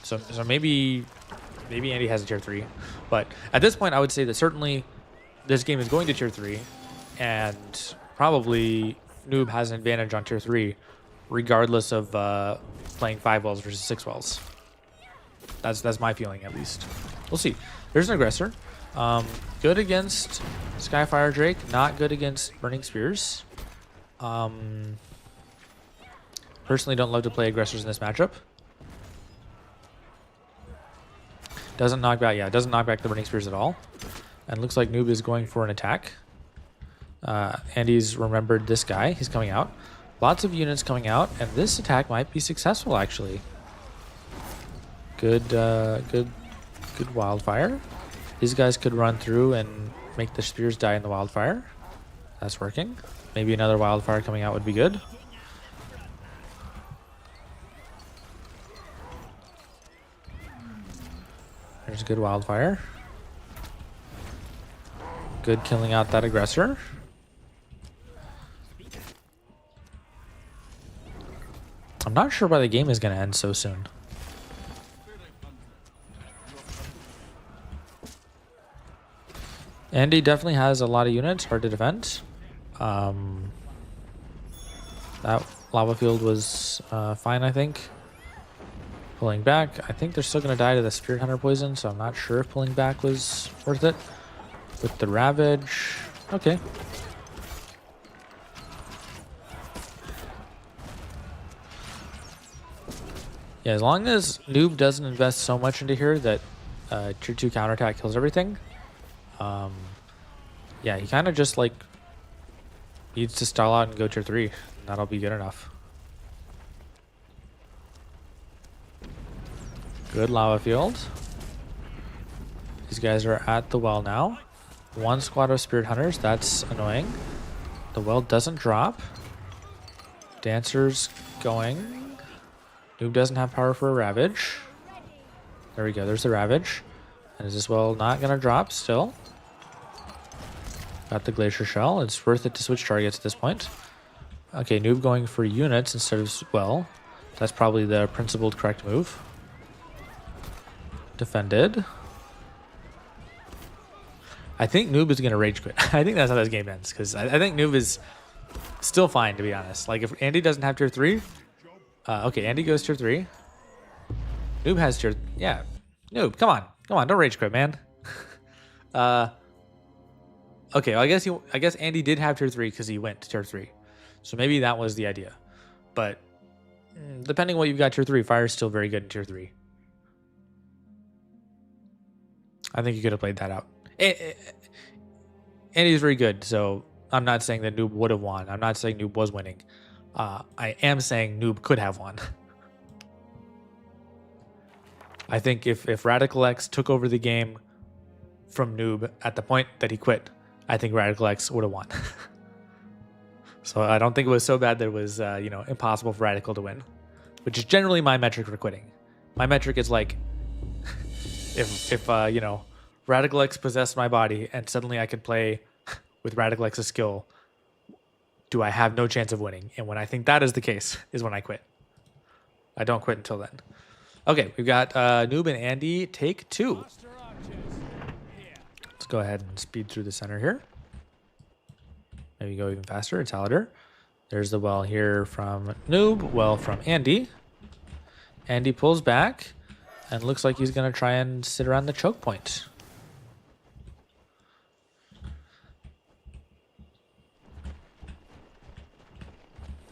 So maybe Andy has a Tier 3. But at this point, I would say that certainly this game is going to Tier 3, and probably Noob has an advantage on Tier 3, regardless of playing 5 wells versus 6 wells. That's my feeling, at least. We'll see. There's an aggressor. Good against Skyfire Drake, not good against Burning Spears. Personally don't love to play aggressors in this matchup. Doesn't knock back, yeah, doesn't knock back the Burning Spears at all. And looks like Noob is going for an attack. Andy's remembered this guy. He's coming out. Lots of units coming out, and this attack might be successful, actually. Good Wildfire. These guys could run through and make the Spears die in the Wildfire. That's working. Maybe another Wildfire coming out would be good. There's a good Wildfire. Good killing out that aggressor. I'm not sure why the game is going to end so soon. Andy definitely has a lot of units, hard to defend. That lava field was fine, I think. Pulling back. I think they're still going to die to the Spirit Hunter poison, so I'm not sure if pulling back was worth it. With the Ravage. Okay. Yeah, as long as Noob doesn't invest so much into here that tier 2 counterattack kills everything. Yeah, he kind of just like needs to stall out and go tier 3. And that'll be good enough. Good lava field. These guys are at the well now. One squad of Spirit Hunters. That's annoying. The well doesn't drop. Dancer's going. Noob doesn't have power for a Ravage. There we go. There's the Ravage. And is this well not going to drop still? Got the Glacier Shell. It's worth it to switch targets at this point. Okay, Noob going for units instead of well. That's probably the principled correct move. Defended. I think Noob is going to rage quit. I think that's how this game ends, because I think Noob is still fine, to be honest. Like, if Andy doesn't have tier 3... okay, Andy goes tier 3. Noob has tier... Yeah. Noob, come on. Come on, don't rage quit, man. Okay, well, I guess Andy did have tier 3 because he went to tier 3. So maybe that was the idea. But depending on what you've got tier 3, Fire is still very good in tier 3. I think you could have played that out. Andy's very good, so I'm not saying that Noob would have won. I'm not saying Noob was winning. I am saying Noob could have won. I think if Radical X took over the game from Noob at the point that he quit, I think Radical X would have won. So I don't think it was so bad that it was impossible for Radical to win, which is generally my metric for quitting. My metric is like, if Radical X possessed my body and suddenly I could play with Radical X's skill, do I have no chance of winning? And when I think that is the case is when I quit. I don't quit until then. Okay, we've got Noob and Andy take 2. Let's go ahead and speed through the center here. Maybe go even faster. It's Halidar. There's the well here from Noob, well from Andy. Andy pulls back and looks like he's going to try and sit around the choke point.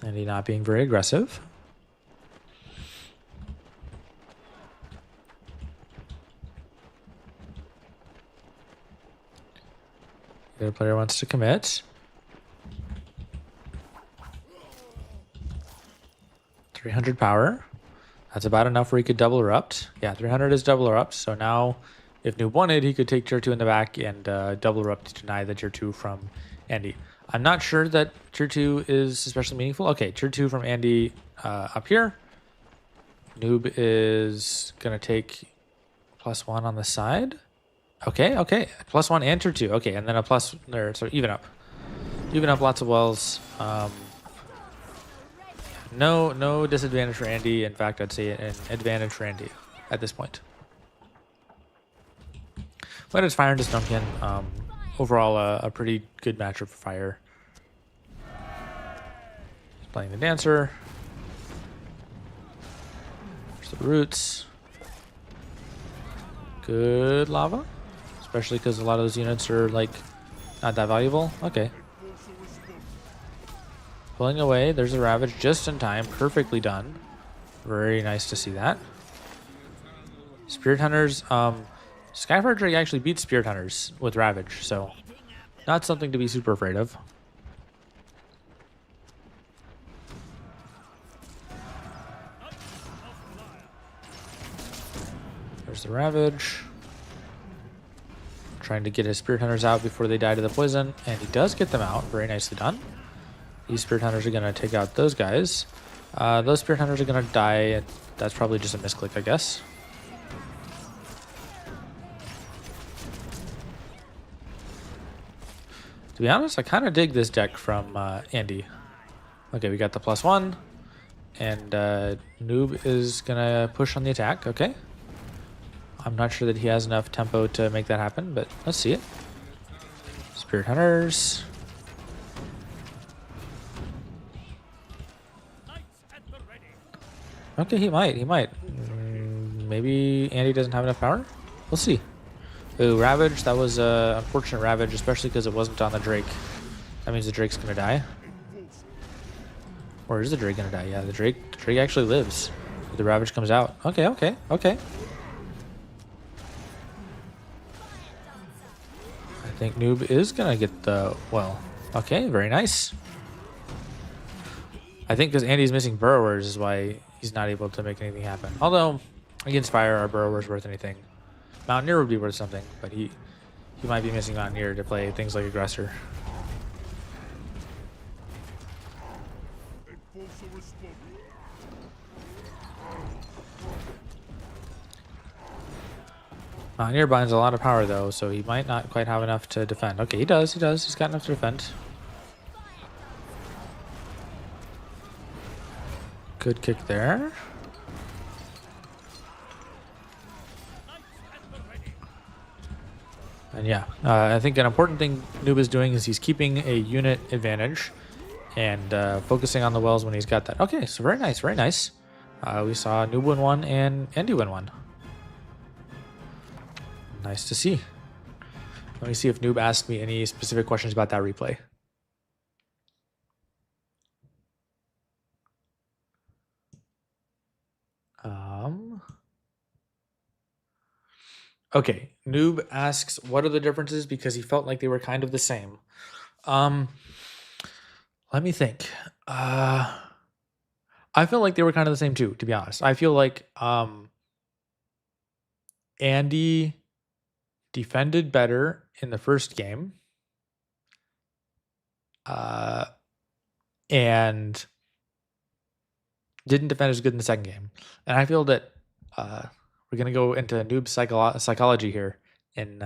Andy not being very aggressive. The other player wants to commit. 300 power. That's about enough where he could double erupt. Yeah, 300 is double erupt. So now, if Noob wanted, he could take tier 2 in the back and double erupt to deny the tier 2 from Andy. I'm not sure that tier 2 is especially meaningful. Okay, tier 2 from Andy up here. Noob is going to take +1 on the side. Okay. +1 and tier 2. Okay, and then a plus there. So even up. Even up lots of wells. No disadvantage for Andy. In fact, I'd say an advantage for Andy at this point. But it's Fire and Duncan. Overall, a pretty good matchup for Fire. He's playing the Dancer. There's the Roots. Good lava. Especially because a lot of those units are, like, not that valuable. Okay. Pulling away. There's a Ravage just in time. Perfectly done. Very nice to see that. Spirit Hunters. Skyforge actually beats Spirit Hunters with Ravage, so not something to be super afraid of. There's the Ravage. Trying to get his Spirit Hunters out before they die to the poison, and he does get them out. Very nicely done. These Spirit Hunters are going to take out those guys. Those Spirit Hunters are going to die, and that's probably just a misclick, I guess. To be honest, I kind of dig this deck from Andy. Okay, we got the +1, and Noob is going to push on the attack. Okay. I'm not sure that he has enough tempo to make that happen, but let's see it. Spirit Hunters. Okay, he might. maybe Andy doesn't have enough power? We'll see. Ooh, Ravage. That was a unfortunate Ravage, especially because it wasn't on the Drake. That means the Drake's gonna die. Or is the Drake gonna die? Yeah, the Drake actually lives. The Ravage comes out. Okay, okay, okay. I think Noob is gonna get the, well, okay, very nice. I think because Andy's missing Burrowers is why he's not able to make anything happen. Although, against Fire, our Burrower's worth anything. Mountaineer would be worth something, but he might be missing Mountaineer to play things like Aggressor. Mountaineer binds a lot of power though, so he might not quite have enough to defend. Okay, he does. He's got enough to defend. Good kick there. And yeah, I think an important thing Noob is doing is he's keeping a unit advantage and focusing on the wells when he's got that. Okay, so very nice, very nice. We saw Noob win one and Andy win one. Nice to see. Let me see if Noob asked me any specific questions about that replay. Okay, Noob asks, what are the differences? Because he felt like they were kind of the same. Let me think. I feel like they were kind of the same too, to be honest. I feel like Andy defended better in the first game. And didn't defend as good in the second game. And I feel that we're gonna go into Noob psychology here in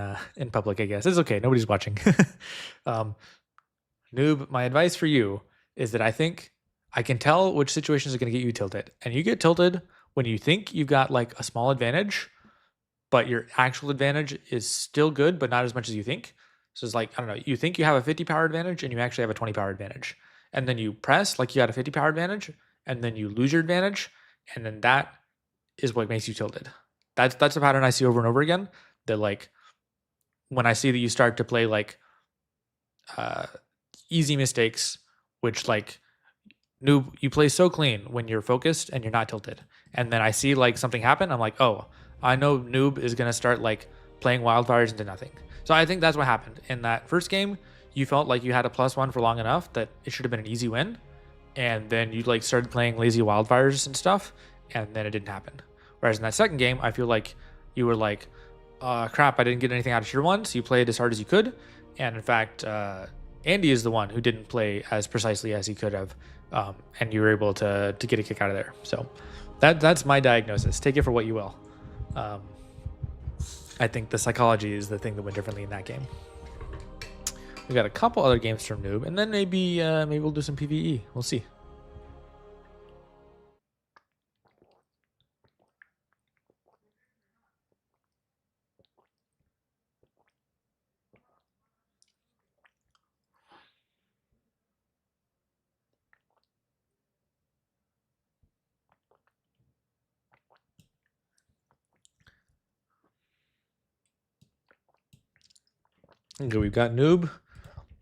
public, I guess. It's okay, nobody's watching. Noob, my advice for you is that I think I can tell which situations are gonna get you tilted. And you get tilted when you think you've got like a small advantage, but your actual advantage is still good, but not as much as you think. So it's like, I don't know, you think you have a 50 power advantage and you actually have a 20 power advantage. And then you press like you got a 50 power advantage, and then you lose your advantage, and then that is what makes you tilted. That's a pattern I see over and over again. That like when I see that you start to play like easy mistakes, which like Noob, you play so clean when you're focused and you're not tilted. And then I see like something happen, I'm like, oh, I know Noob is gonna start like playing wildfires into nothing. So I think that's what happened. In that first game, you felt like you had a +1 for long enough that it should have been an easy win. And then you like started playing lazy wildfires and stuff, and then it didn't happen. Whereas in that second game, I feel like you were like, crap, I didn't get anything out of tier 1, so you played as hard as you could. And in fact, Andy is the one who didn't play as precisely as he could have, and you were able to get a kick out of there. So that's my diagnosis. Take it for what you will. I think the psychology is the thing that went differently in that game. We got a couple other games from Noob, and then maybe we'll do some PvE. We'll see. Okay, we've got Noob.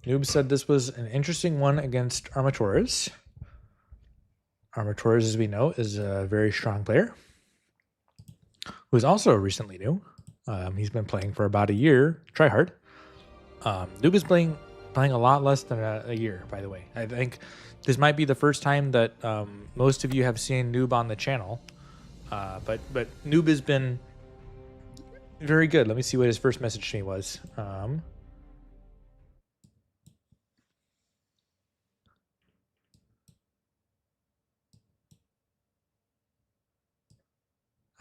Noob said this was an interesting one against Armatores. Armatores, as we know, is a very strong player who is also recently new. He's been playing for about a year. Try hard. Noob is playing a lot less than a year, by the way. I think this might be the first time that most of you have seen Noob on the channel. But Noob has been very good. Let me see what his first message to me was.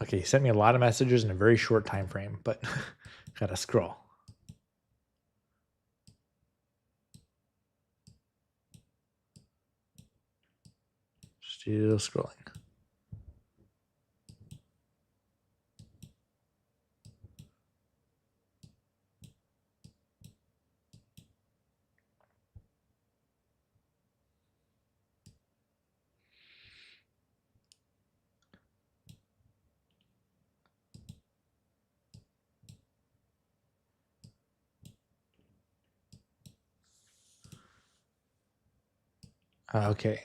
Okay, he sent me a lot of messages in a very short time frame, but gotta scroll. Still scrolling. Okay.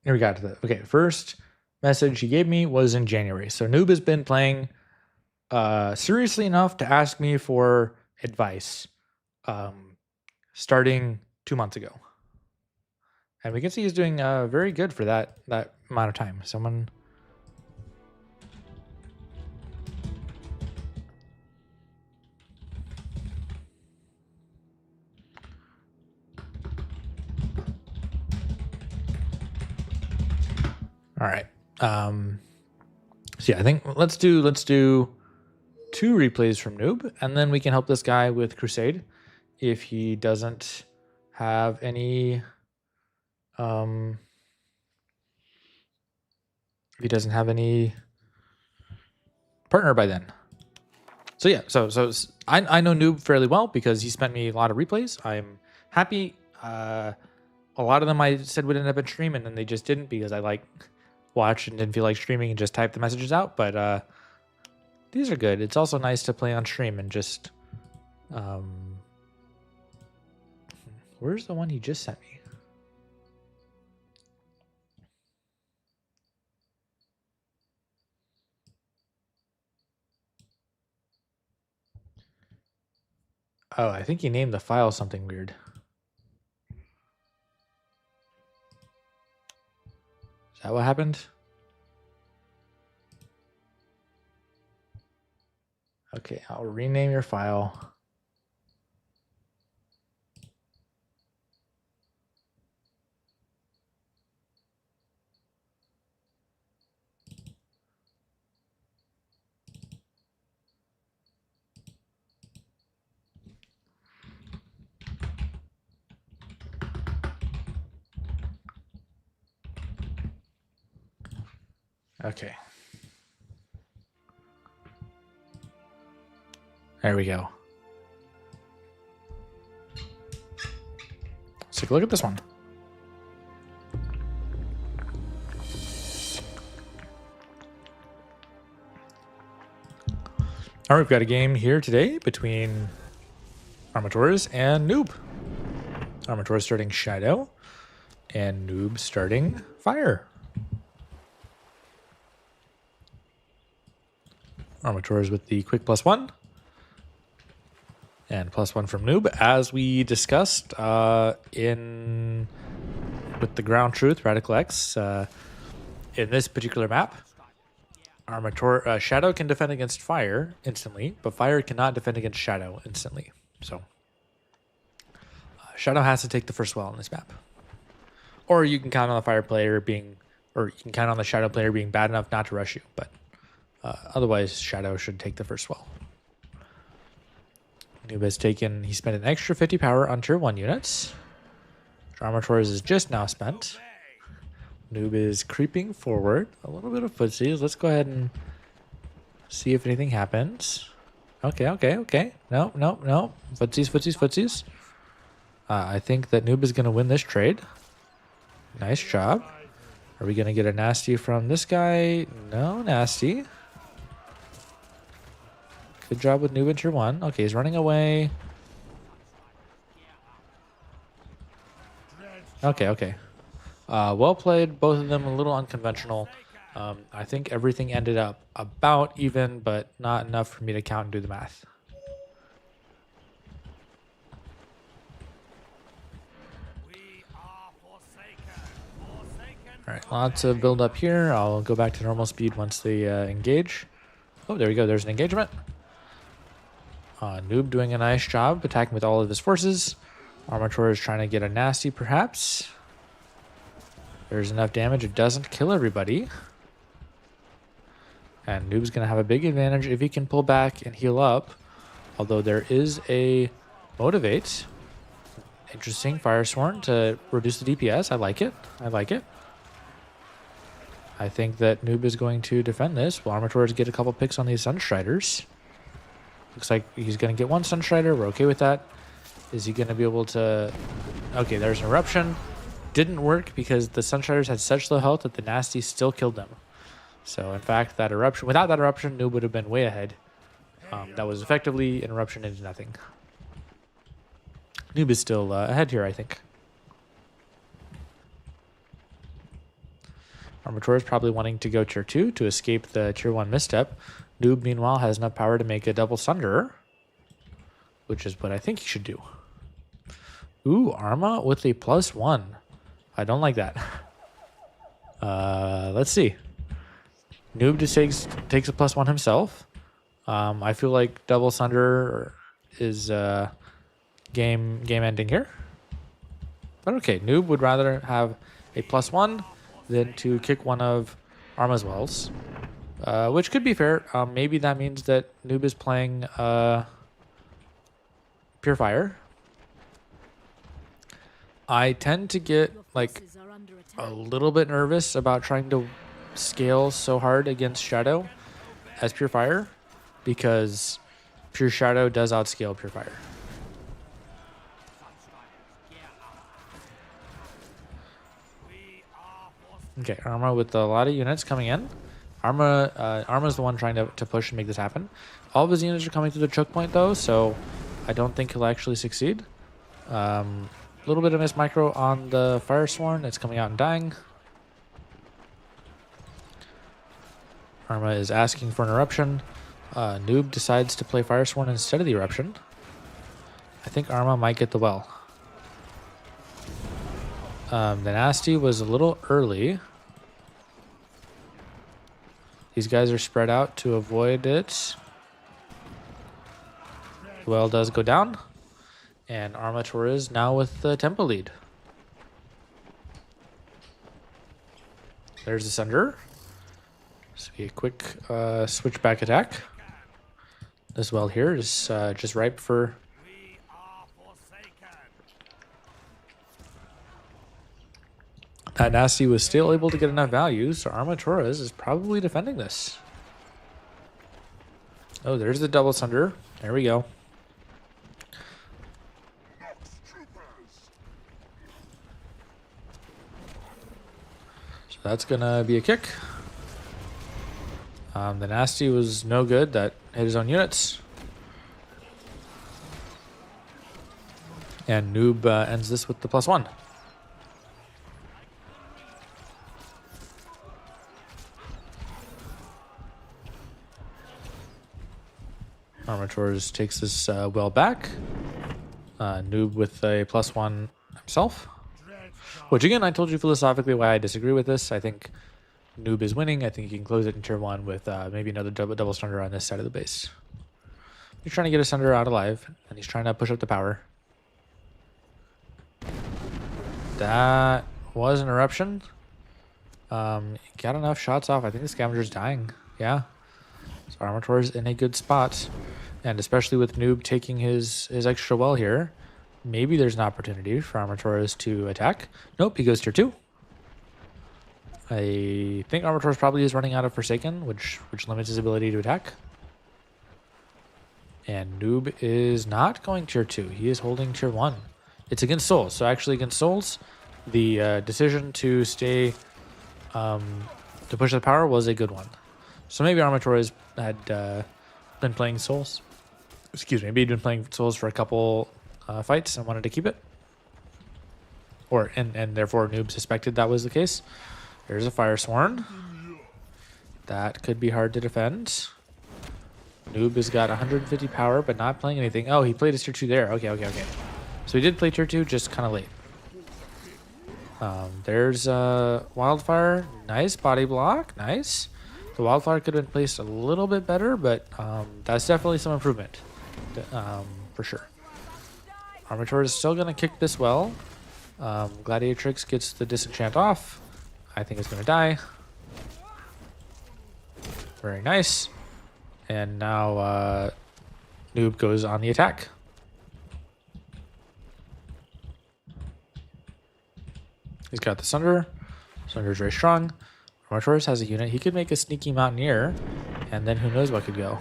Here we got to the okay. First message he gave me was in January. So Noob has been playing seriously enough to ask me for advice starting 2 months ago. And we can see he's doing very good for that amount of time. Someone. All right. So yeah, I think let's do 2 replays from Noob, and then we can help this guy with Crusade if he doesn't have any partner by then. So yeah, so I know Noob fairly well because he spent me a lot of replays. I'm happy. A lot of them I said would end up in stream, and then they just didn't because I watched and didn't feel like streaming and just typed the messages out. But these are good. It's also nice to play on stream and just where's the one he just sent me? Oh, I think he named the file something weird. Is that what happened? Okay, I'll rename your file. Okay. There we go. Let's take a look at this one. All right, we've got a game here today between Armatours and Noob. Armatours starting Shadow and Noob starting Fire. Armatours with the quick +1 and +1 from Noob, as we discussed with the Ground Truth Radical X. In this particular map, Shadow can defend against Fire instantly, but Fire cannot defend against Shadow instantly. So Shadow has to take the first well in this map, or you can count on the Fire player being, or you can count on the Shadow player being bad enough not to rush you. But otherwise, Shadow should take the first well. Noob has taken, he spent an extra 50 power on tier 1 units. Armatours is just now spent. Noob is creeping forward. A little bit of footsies. Let's go ahead and see if anything happens. Okay. No. Footsies. I think that Noob is going to win this trade. Nice job. Are we going to get a nasty from this guy? No nasty. Good job with Noob in tier 1. Okay, he's running away. Okay. Well played. Both of them a little unconventional. I think everything ended up about even, but not enough for me to count and do the math. All right, lots of build up here. I'll go back to normal speed once they engage. Oh, there we go. There's an engagement. Noob doing a nice job attacking with all of his forces. Armator is trying to get a nasty, perhaps. There's enough damage. It doesn't kill everybody. And Noob's going to have a big advantage if he can pull back and heal up. Although there is a motivate. Interesting. Firesworn to reduce the DPS. I like it. I think that Noob is going to defend this. Will Armators get a couple picks on these Sunstriders? Looks like he's going to get one Sunstrider. We're okay with that. Is he going to be able to... Okay, there's an Eruption. Didn't work because the Sunstriders had such low health that the Nasty still killed them. So, in fact, that Eruption... Without that Eruption, Noob would have been way ahead. That was effectively an Eruption into nothing. Noob is still ahead here, I think. Armator is probably wanting to go tier 2 to escape the tier 1 misstep. Noob, meanwhile, has enough power to make a double Sunderer, which is what I think he should do. Ooh, Arma with a +1. I don't like that. Let's see. Noob just takes a +1 himself. I feel like double Sunder is game ending here. But okay, Noob would rather have a +1 than to kick one of Arma's wells, which could be fair. Maybe that means that Noob is playing Pure Fire. I tend to get like a little bit nervous about trying to scale so hard against Shadow as Pure Fire, because Pure Shadow does outscale Pure Fire. Okay, Arma with a lot of units coming in. Arma's the one trying to push and make this happen. All of his units are coming to the choke point though, so I don't think he'll actually succeed. A little bit of miss micro on the Fire Sworn. It's coming out and dying. Arma is asking for an eruption. Noob decides to play Fire Sworn instead of the eruption. I think Arma might get the well. The Nasty was a little early. These guys are spread out to avoid it. The well does go down. And Armator is now with the tempo lead. There's the Sunder. So a quick switchback attack. This well here is just ripe for... That Nasty was still able to get enough value, so Armatorez is probably defending this. Oh, there's the double Sunder. There we go. So that's gonna be a kick. The Nasty was no good. That hit his own units. And Noob ends this with the +1. Armator takes this well back. Noob with a +1 himself. Which again, I told you philosophically why I disagree with this. I think Noob is winning. I think he can close it in tier 1 with maybe another double Sunder on this side of the base. He's trying to get a Sunder out alive, and he's trying to push up the power. That was an eruption. Got enough shots off. I think the Scavenger's dying. Yeah. So Armator's in a good spot. And especially with Noob taking his extra well here, maybe there's an opportunity for Armator's to attack. Nope, he goes tier 2. I think Armator's probably is running out of Forsaken, which limits his ability to attack. And Noob is not going tier 2. He is holding tier 1. It's against Souls. So actually against Souls, the decision to stay to push the power was a good one. So maybe Armator had been playing Souls. Excuse me, maybe he'd been playing Souls for a couple fights and wanted to keep it. And therefore Noob suspected that was the case. There's a Fire Sworn. That could be hard to defend. Noob has got 150 power, but not playing anything. Oh, he played his tier 2 there. Okay. So he did play tier 2, just kind of late. There's Wildfire. Nice body block. Nice. The Wildfire could have been placed a little bit better, but that's definitely some improvement. For sure. Armator is still going to kick this well. Gladiatrix gets the disenchant off. I think it's going to die. Very nice. And now Noob goes on the attack. He's got the Sunder. Sunder's very strong. Armatorus has a unit. He could make a sneaky Mountaineer, and then who knows what could go.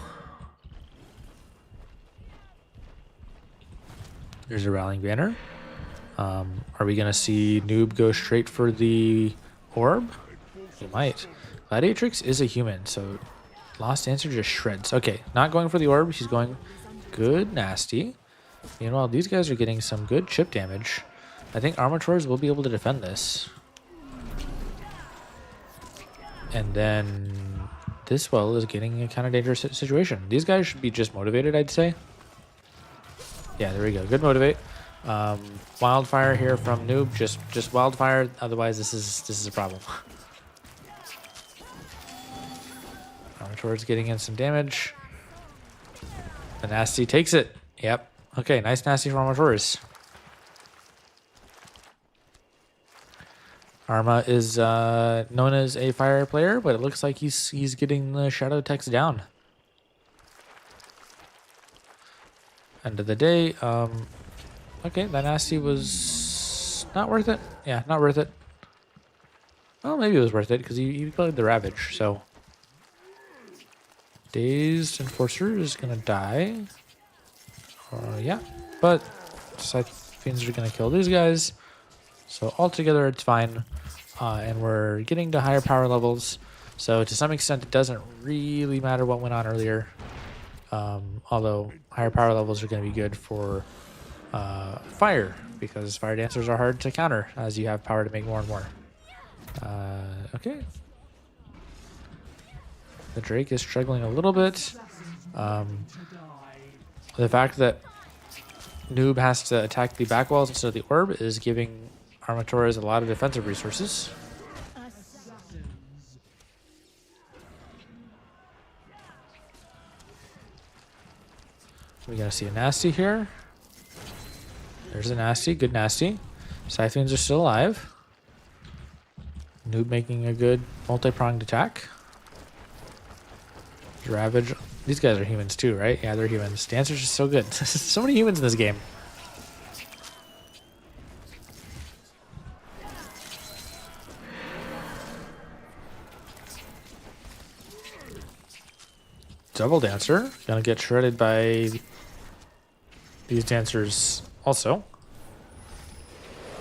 There's a Rallying Banner. Are we going to see Noob go straight for the orb? He might. Gladiatrix is a human, so Lost Answer just shreds. Okay, not going for the orb. She's going good, nasty. Meanwhile, these guys are getting some good chip damage. I think Armators will be able to defend this. And then this well is getting a kind of dangerous situation. These guys should be just motivated, I'd say. Yeah, there we go. Good motivate. Wildfire here from Noob. Just wildfire. Otherwise, this is a problem. Towards getting in some damage. The nasty takes it. Yep. Okay, nice nasty from Armatoris. Arma is known as a fire player, but it looks like he's getting the shadow text down. End of the day. Okay, that nasty was not worth it. Yeah, not worth it. Well, maybe it was worth it because he played the Ravage, so. Dazed Enforcer is gonna die. Yeah, but Scythe Fiends are gonna kill these guys. So altogether it's fine. And we're getting to higher power levels. So to some extent it doesn't really matter what went on earlier. Although higher power levels are gonna be good for fire, because fire dancers are hard to counter as you have power to make more and more. Okay. The Drake is struggling a little bit. The fact that Noob has to attack the back walls instead of the orb is giving Armatoras a lot of defensive resources. We gotta see a nasty here. There's a nasty, good nasty. Scythians are still alive. Noob making a good multi-pronged attack. Ravage. These guys are humans too, right? Yeah, they're humans. Dancer's just so good. So many humans in this game. Double Dancer. Gonna get shredded by these dancers also.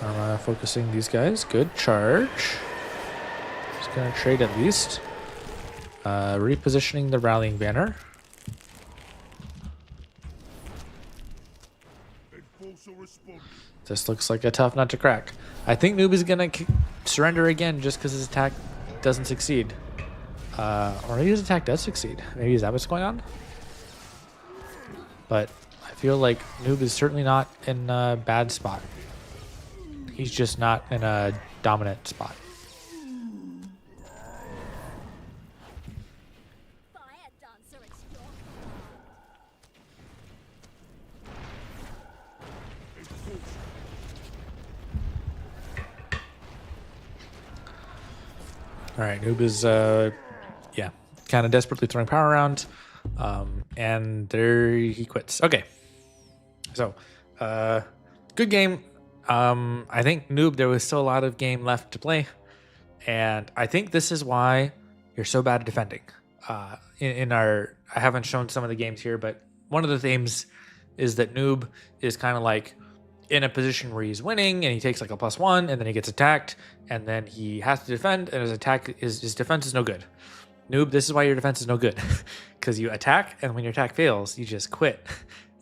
I'm focusing these guys. Good charge. Just gonna trade at least. Repositioning the rallying banner. This looks like a tough nut to crack. I think Noob is gonna surrender again just because his attack doesn't succeed. Or maybe his attack does succeed. Maybe is that what's going on? But I feel like Noob is certainly not in a bad spot. He's just not in a dominant spot. All right, Noob is, yeah, kind of desperately throwing power around, and there he quits. Okay, so, good game. I think Noob, there was still a lot of game left to play, and I think this is why you're so bad at defending. In our, I haven't shown some of the games here, but one of the themes is that Noob is kind of like in a position where he's winning and he takes like a +1 and then he gets attacked and then he has to defend and his defense is no good. Noob, this is why your defense is no good, because you attack and when your attack fails you just quit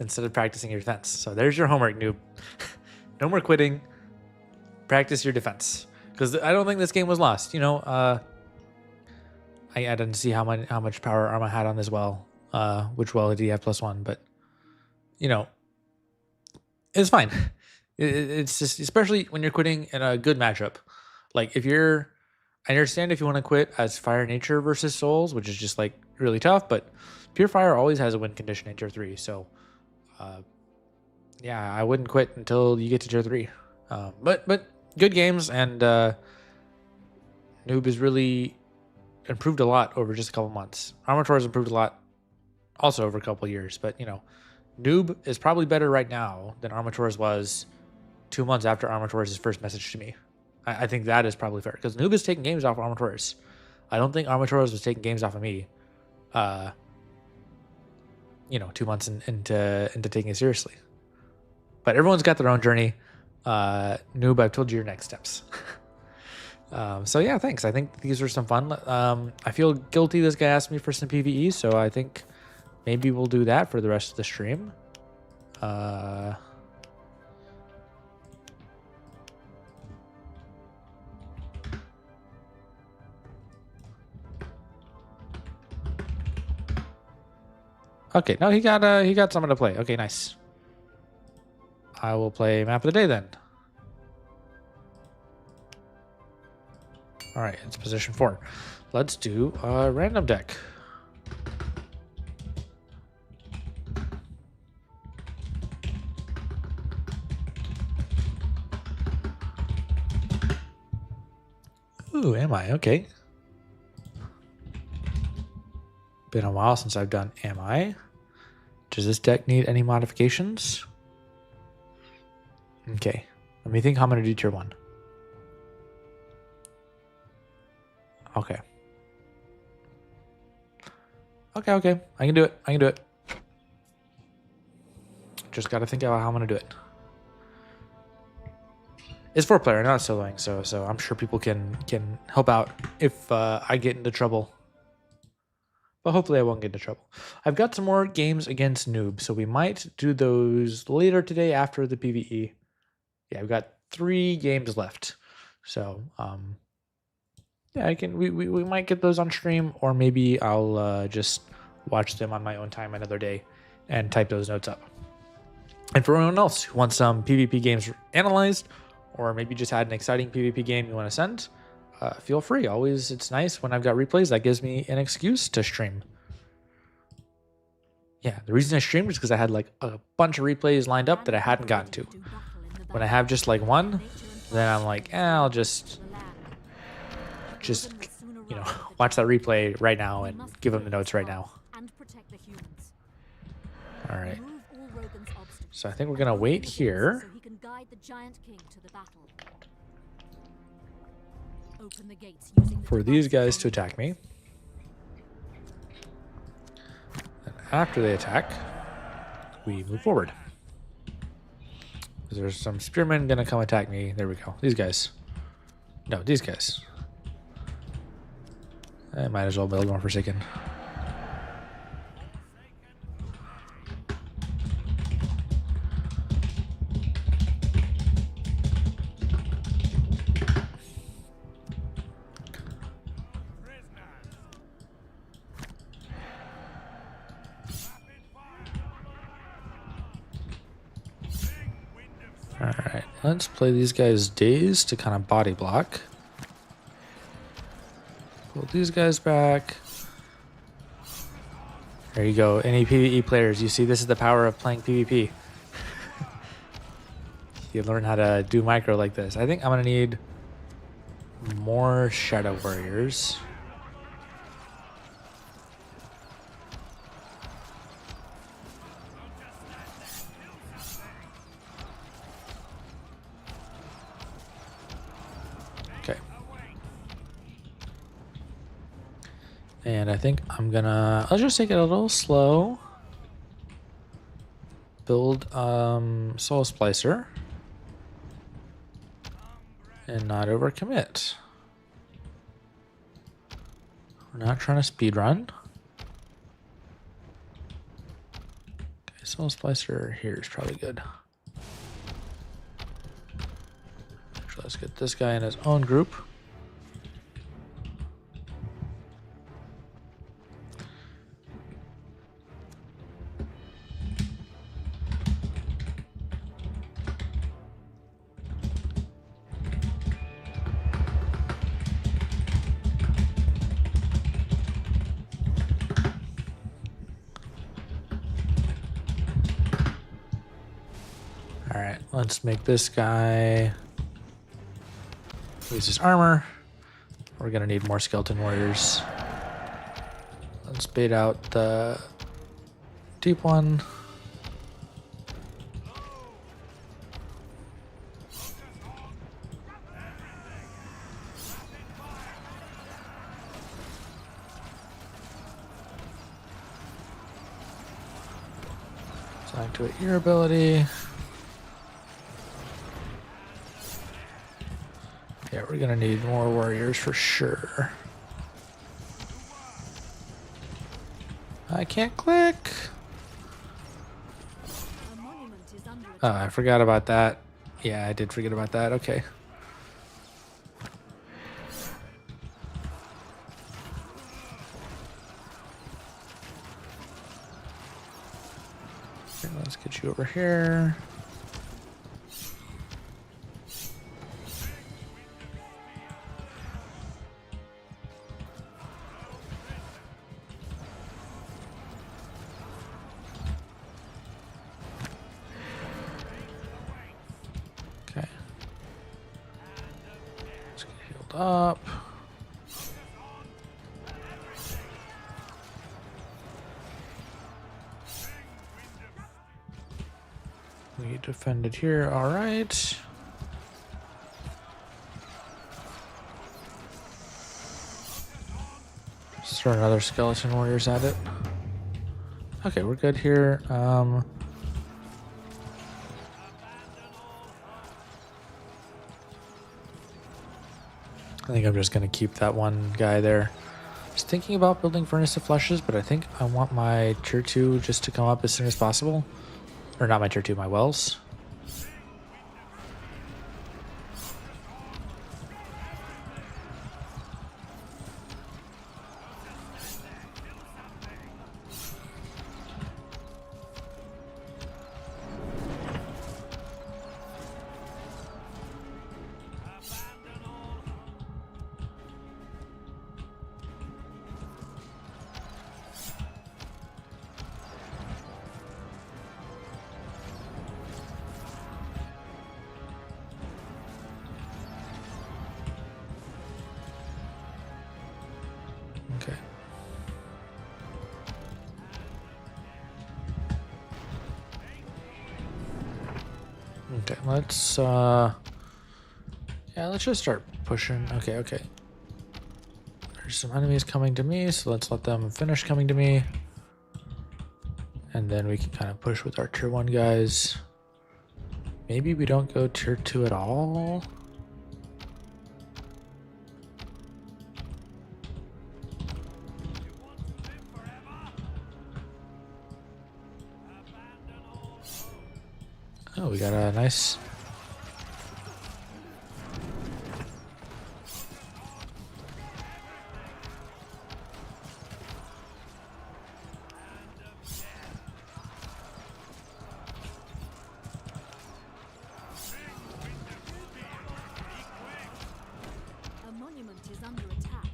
instead of practicing your defense. So there's your homework, Noob. No more quitting. Practice your defense, because I don't think this game was lost. You know, I didn't see how much power Arma had on this well. Which well did he have +1? But you know, it's fine. It's just, especially when you're quitting in a good matchup. Like if you're, I understand if you want to quit as Fire Nature versus Souls, which is just like really tough, but Pure Fire always has a win condition in Tier 3. So, yeah, I wouldn't quit until you get to Tier 3. But good games, and Noob has really improved a lot over just a couple months. Armator has improved a lot also over a couple years, but you know, Noob is probably better right now than Armator's was 2 months after Armator's first message to me. I think that is probably fair, because Noob is taking games off of Armator's. I don't think Armator's was taking games off of me. You know, 2 months into taking it seriously. But everyone's got their own journey. Noob, I've told you your next steps. So yeah, thanks. I think these were some fun. I feel guilty this guy asked me for some PvE, so I think maybe we'll do that for the rest of the stream. Okay, no, he got someone to play. Okay, nice. I will play map of the day then. All right, it's position 4. Let's do a random deck. Ooh, am I? Okay. Been a while since I've done am I. Does this deck need any modifications? Okay. Let me think how I'm going to do tier 1. Okay. Okay. I can do it. Just got to think about how I'm going to do it. It's 4-player, not soloing, so I'm sure people can help out if I get into trouble. But hopefully I won't get into trouble. I've got some more games against noobs, so we might do those later today after the PvE. Yeah, I've got 3 games left. So, yeah, we might get those on stream, or maybe I'll just watch them on my own time another day and type those notes up. And for anyone else who wants some PvP games analyzed, or maybe just had an exciting PvP game you want to send, feel free. Always, it's nice when I've got replays. That gives me an excuse to stream. Yeah, the reason I streamed is because I had like a bunch of replays lined up that I hadn't gotten to. When I have just like one, then I'm like, I'll just you know, watch that replay right now and give them the notes right now. All right. So I think we're gonna wait here for these guys to attack me. And after they attack, we move forward. There's some spearmen gonna come attack me. There we go. These guys. No, these guys. I might as well build more Forsaken. Alright, let's play these guys Daze to kind of body block. Pull these guys back. There you go. Any PvE players, you see this is the power of playing PvP. You learn how to do micro like this. I think I'm going to need more Shadow Warriors. Okay. And I think I'm gonna, I'll just take it a little slow. Build Soul Splicer. And not overcommit. We're not trying to speed run. Okay, Soul Splicer here is probably good. Actually, let's get this guy in his own group. Alright, let's make this guy use his armor. We're gonna need more skeleton warriors. Let's bait out the deep one. Let's activate your ability. Yeah, we're gonna need more warriors for sure. I can't click. Oh, I forgot about that. Yeah, I did forget about that. Okay. let's get you over here. Okay. Let's get healed up. We defended here, all right. Let's throw another skeleton warriors at it. Okay, we're good here. I think I'm just gonna keep that one guy there. I was thinking about building Furnace of Fleshes, but I think I want my tier 2 just to come up as soon as possible. Or not my tier 2, my wells. Okay. Okay, let's yeah, let's just start pushing. Okay. There's some enemies coming to me, so let's let them finish coming to me. And then we can kind of push with our tier 1 guys. Maybe we don't go tier 2 at all. Oh, we got a nice... A monument is under attack.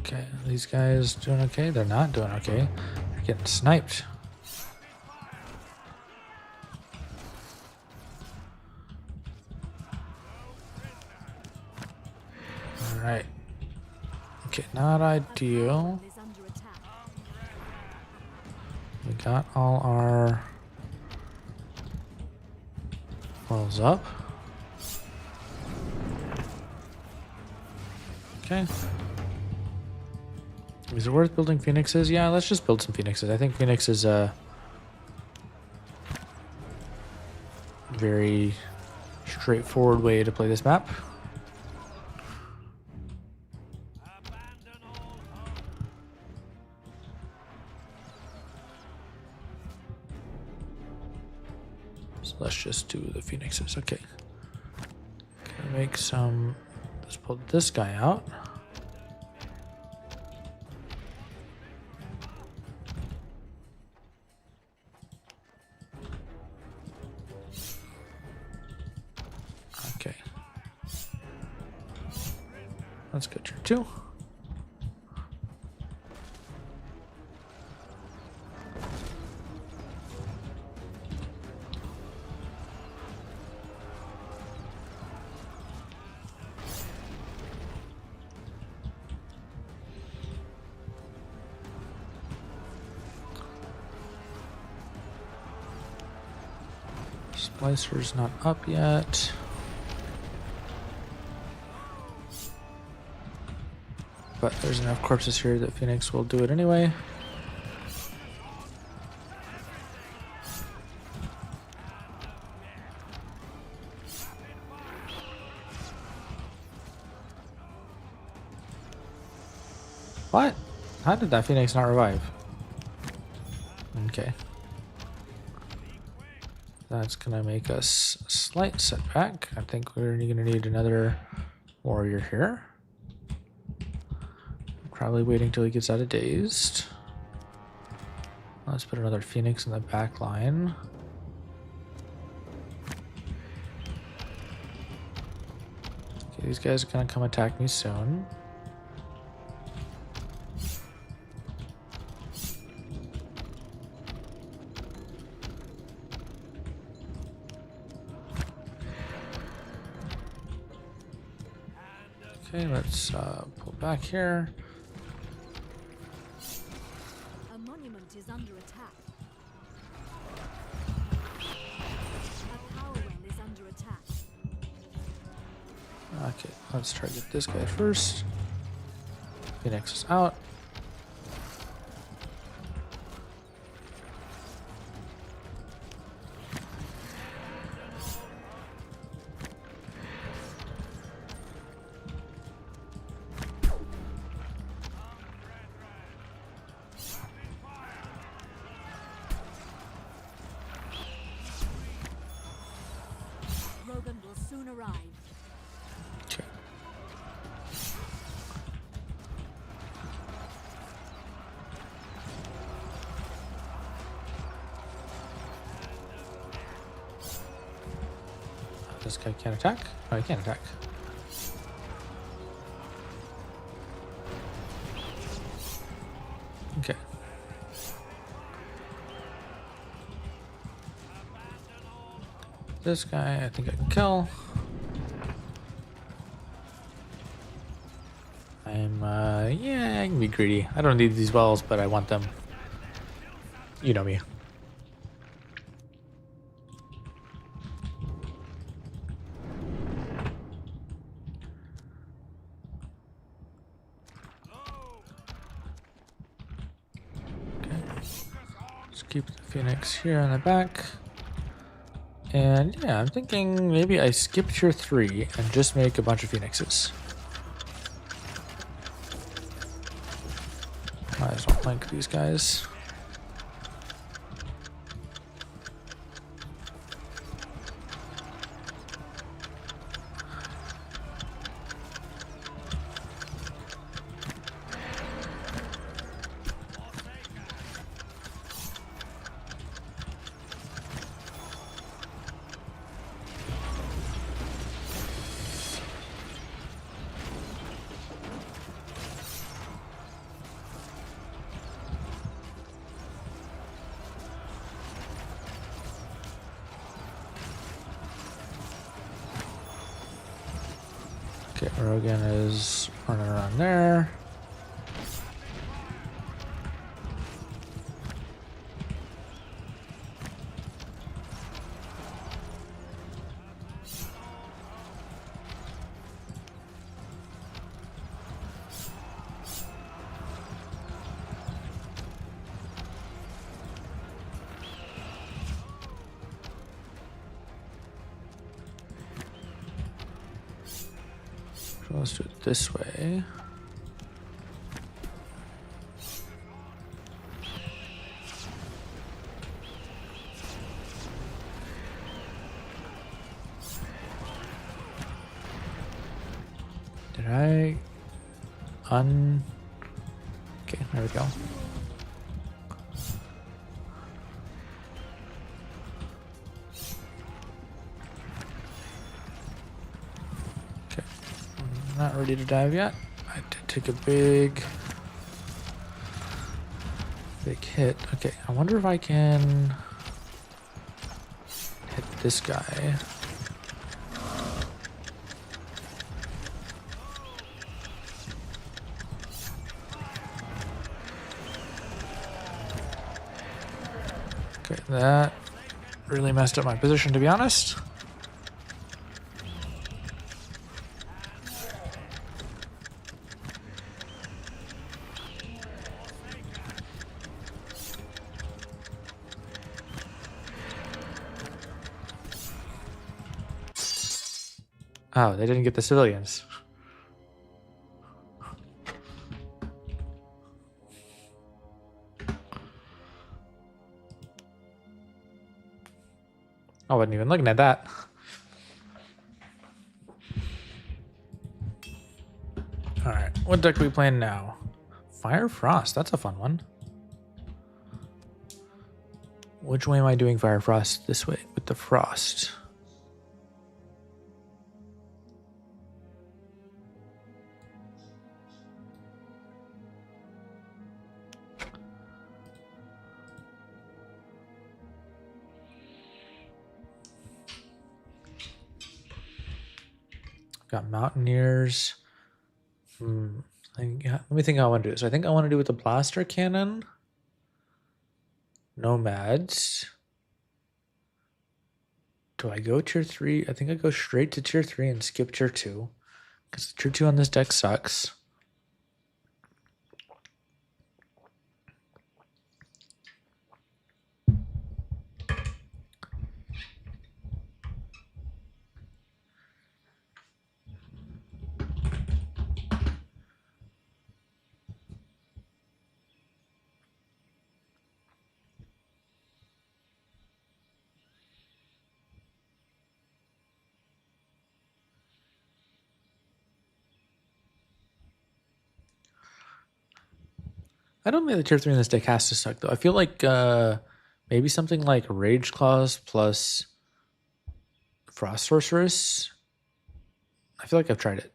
Okay, these guys doing okay? They're not doing okay. They're getting sniped. Alright. Okay, not ideal. Is under attack. We got all our wells up. Okay. Is it worth building phoenixes? Yeah, let's just build some phoenixes. I think phoenix is a very straightforward way to play this map. So let's just do the phoenixes. Okay. Gonna make some. Let's pull this guy out. Okay. Let's go turn 2. Splicer's not up yet. But there's enough corpses here that Phoenix will do it anyway. What? How did that Phoenix not revive? Okay. That's gonna make us a slight setback. I think we're gonna need another warrior here. Probably waiting till he gets out of dazed. Let's put another Phoenix in the back line. Okay, these guys are gonna come attack me soon. Okay, let's pull back here. A monument is under attack. A power well is under attack. Okay, let's target this guy first. Phoenix is out. Rogan will soon arrive. Okay. This guy can't attack? Oh, he can't attack. Okay. This guy, I think I can kill. Yeah, I can be greedy. I don't need these wells, but I want them. You know me. Okay. Let's keep the Phoenix here in the back. And yeah, I'm thinking maybe I skip tier 3 and just make a bunch of Phoenixes. Might as well flank these guys. Okay, Rogan is running around there. So let's do it this way. Did I Okay, there we go. Okay, I'm not ready to dive yet. I did take a big hit. Okay, I wonder if I can hit this guy. Okay, that really messed up my position, to be honest. Oh, they didn't get the civilians. I wasn't even looking at that. Alright, what deck are we playing now? Fire Frost, that's a fun one. Which way am I doing Fire Frost? This way with the frost. Got Mountaineers. Let me think how I want to do it. So I think I want to do it with the Blaster Cannon. Nomads. Do I go tier 3? I think I go straight to tier 3 and skip tier 2. Because tier 2 on this deck sucks. I don't think the tier 3 in this deck has to suck, though. I feel like maybe something like Rage Claws plus Frost Sorceress. I feel like I've tried it.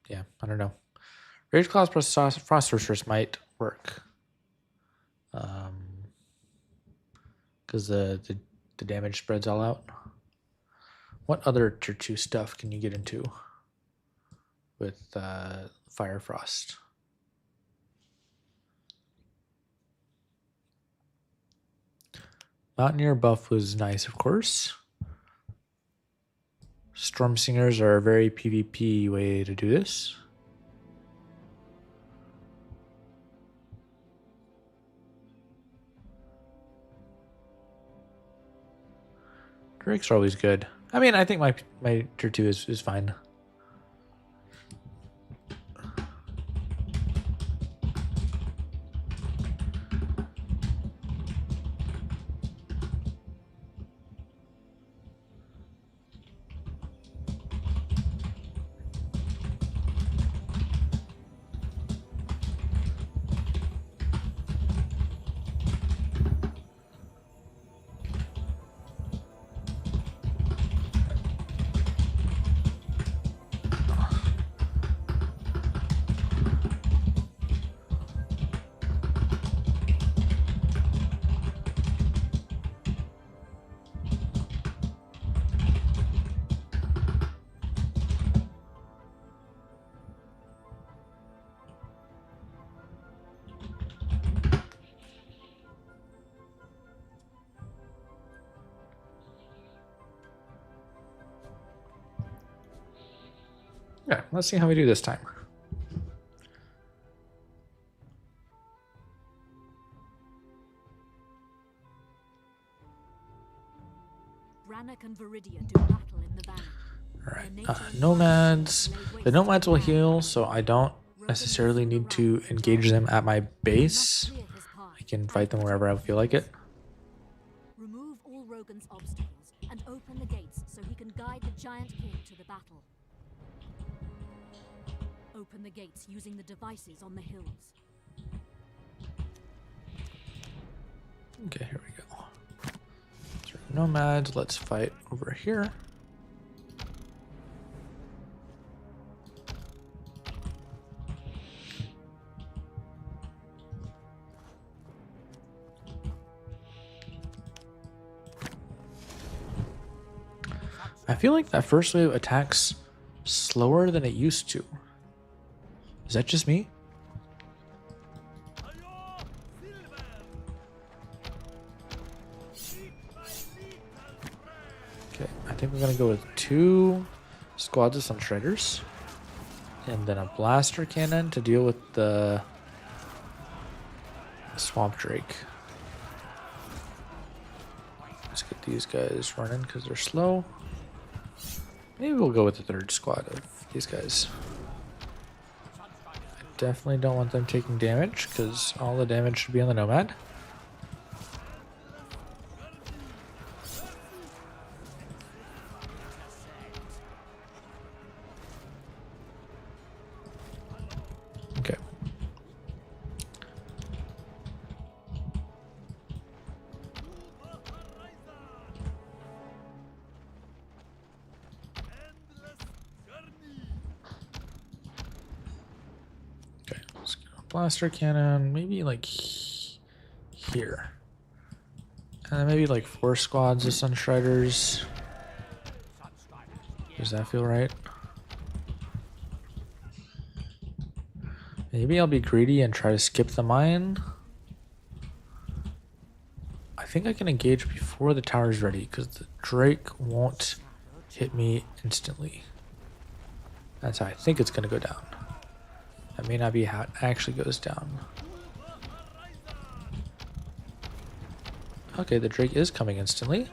Yeah, I don't know. Rage Claws plus Frost Sorceress might work. Because the damage spreads all out. What other tier 2 stuff can you get into with Fire Frost? Mountaineer buff was nice, of course. Storm Singers are a very PvP way to do this. Drakes are always good. I mean, I think my tier 2 is fine. Yeah, let's see how we do this time. Brannock and Viridia do battle in the valley. Alright, Nomads. The Nomads will heal, so I don't necessarily need to engage them at my base. I can fight them wherever I feel like it. Remove all Rogan's obstacles and open the gates so he can guide the giant king to the battle. Open the gates using the devices on the hills. Okay, here we go. So Nomads, let's fight over here. I feel like that first wave attacks slower than it used to. Is that just me? Okay, I think we're gonna go with 2 squads of Sun Shredders. And then a blaster cannon to deal with the Swamp Drake. Let's get these guys running because they're slow. Maybe we'll go with the 3rd squad of these guys. I definitely don't want them taking damage because all the damage should be on the Nomad. blaster cannon, maybe like here. And then maybe like 4 squads of Sunstriders. Does that feel right? Maybe I'll be greedy and try to skip the mine. I think I can engage before the tower's ready because the Drake won't hit me instantly. That's how I think it's going to go down. That may not be how it actually goes down. Okay, the Drake is coming instantly.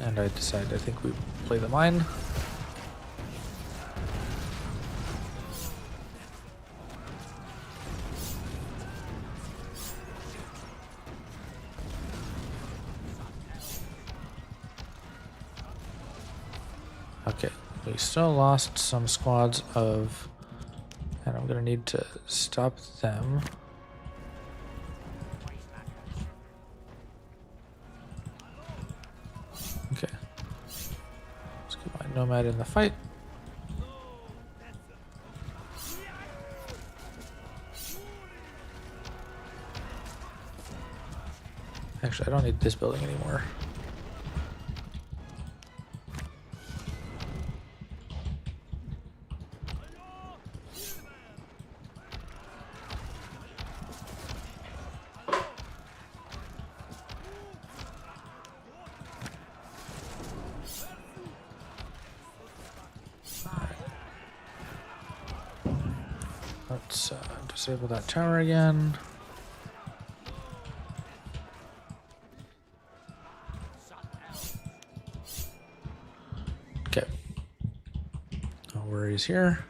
And I decide I think we play the mine. Okay, we still lost some squads of, and I'm gonna need to stop them. Okay, let's get my nomad in the fight. Actually, I don't need this building anymore. Let's disable that tower again. Okay. No worries here.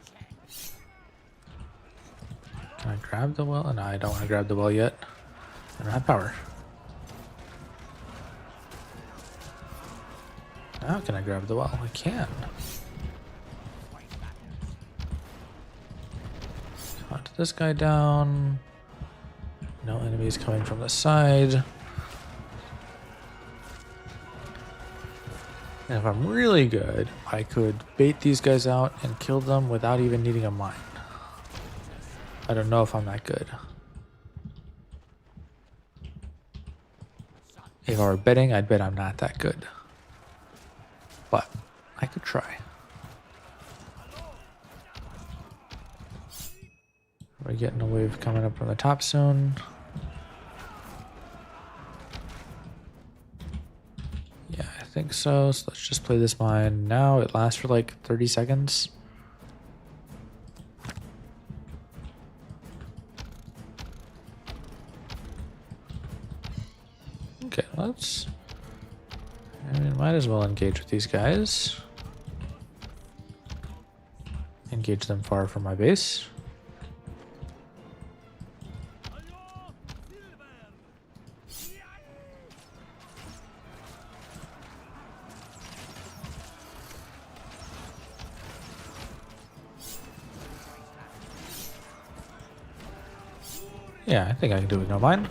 Can I grab the well? No, I don't want to grab the well yet. I don't have power. Now can I grab the well? I can. Hunt this guy down. No enemies coming from the side. And if I'm really good, I could bait these guys out and kill them without even needing a mine. I don't know if I'm that good. If I were betting, I'd bet I'm not that good. But I could try. We're getting a wave coming up from the top soon. Yeah, I think so. So let's just play this mine now. It lasts for like 30 seconds. Okay, let's... I mean, might as well engage with these guys. Engage them far from my base. Yeah, I think I can do it, no mine.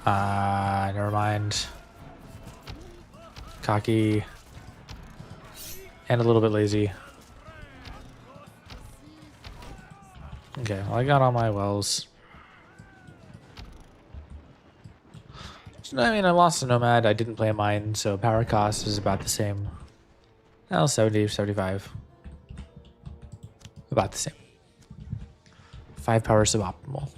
Never mind. Cocky. And a little bit lazy. Okay, well, I got all my wells. I mean, I lost a nomad. I didn't play a mine, so power cost is about the same. Well, 70, 75. About the same. 5 power suboptimal.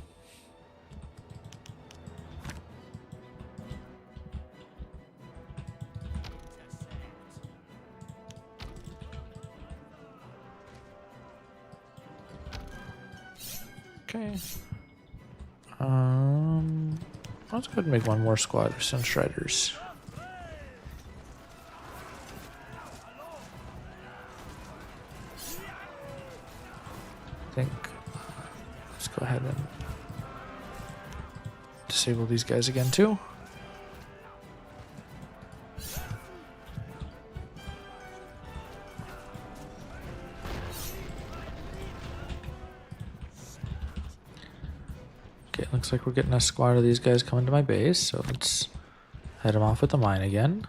Okay. Let's go ahead and make one more squad of Sunstriders. I think let's go ahead and disable these guys again too. Okay, looks like we're getting a squad of these guys coming to my base, so let's head them off with the mine again.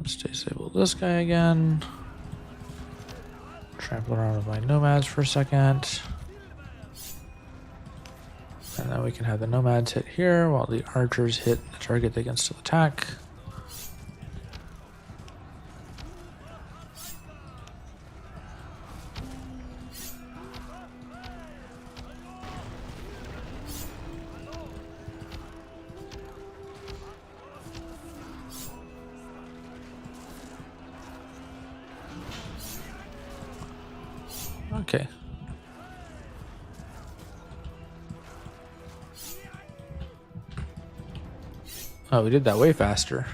Let's disable this guy again. Trample around with my nomads for a second. And then we can have the nomads hit here while the archers hit the target they can still attack. Okay. Oh, we did that way faster.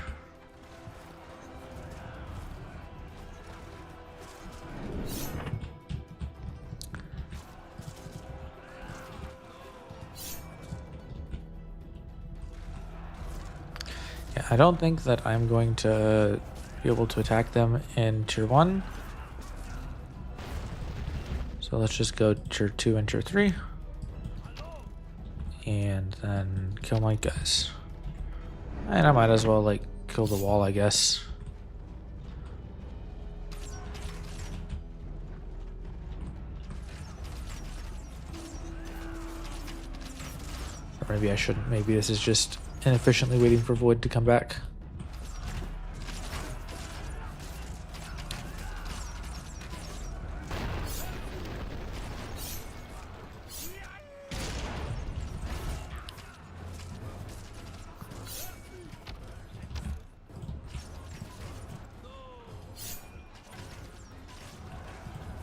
Yeah, I don't think that I'm going to be able to attack them in tier 1. So let's just go tier 2 and tier 3. And then kill my guys. And I might as well, like, kill the wall, I guess. Or maybe I shouldn't. Maybe this is just inefficiently waiting for Void to come back.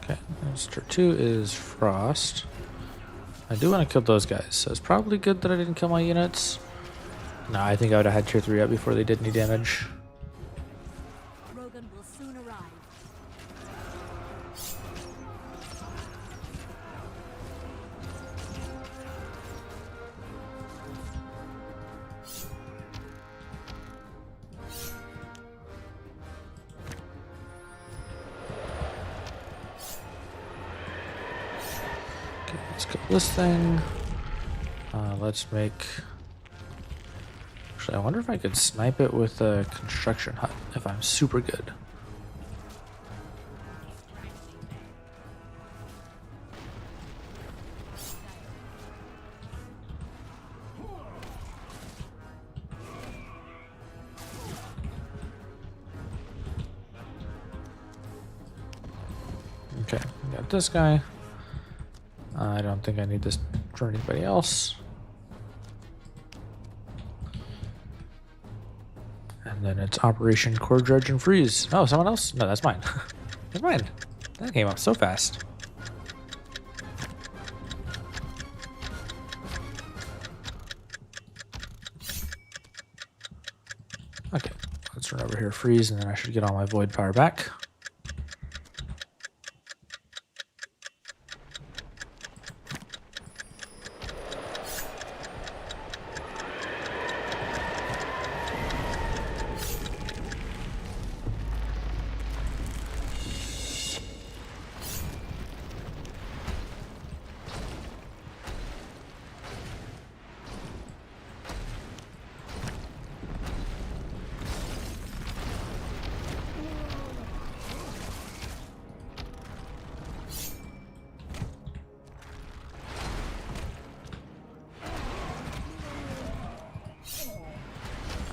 Okay, tier 2 is Frost. I do want to kill those guys, so it's probably good that I didn't kill my units. No, I think I would have had tier 3 up before they did any damage. Rogan will soon arrive. Okay, let's kill this thing. Let's make... Actually, I wonder if I could snipe it with a construction hut if I'm super good. Okay, we got this guy. I don't think I need this for anybody else. And then it's Operation Core Dredge and Freeze. Oh, someone else? No, that's mine. Never mind. That came up so fast. Okay, let's run over here, freeze, and then I should get all my void power back.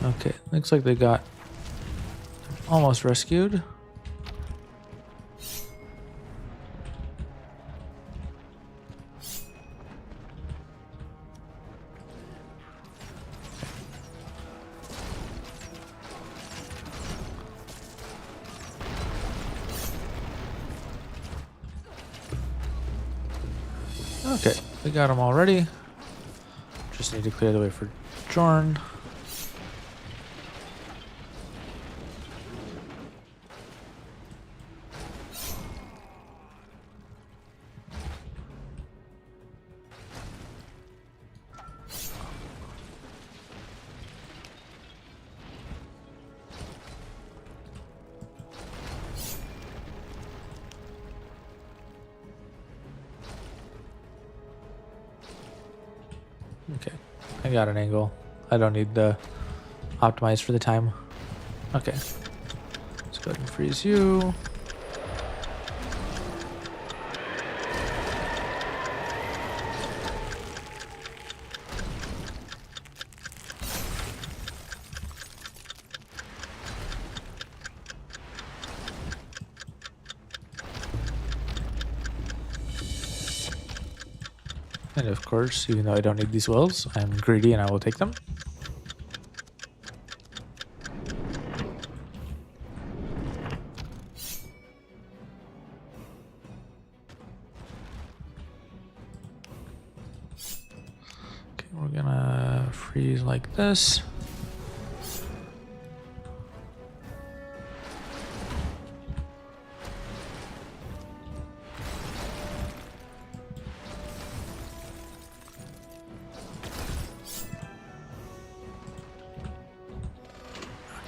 Okay, looks like they got almost rescued. Okay, we got him already. Just need to clear the way for Jorn. Okay, I got an angle. I don't need the optimize for the time. Okay, let's go ahead and freeze you. And of course, even though I don't need these wells, I'm greedy and I will take them. Okay, we're gonna freeze like this.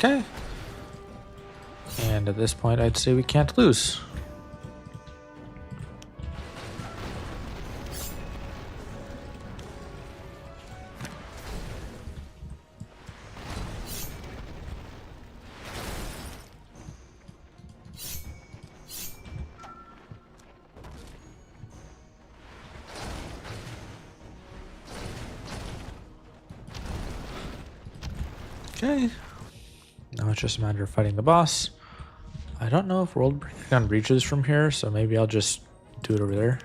Okay. And at this point, I'd say we can't lose. Okay. Now it's just a matter of fighting the boss. I don't know if World Breakdown reaches from here, so maybe I'll just do it over there.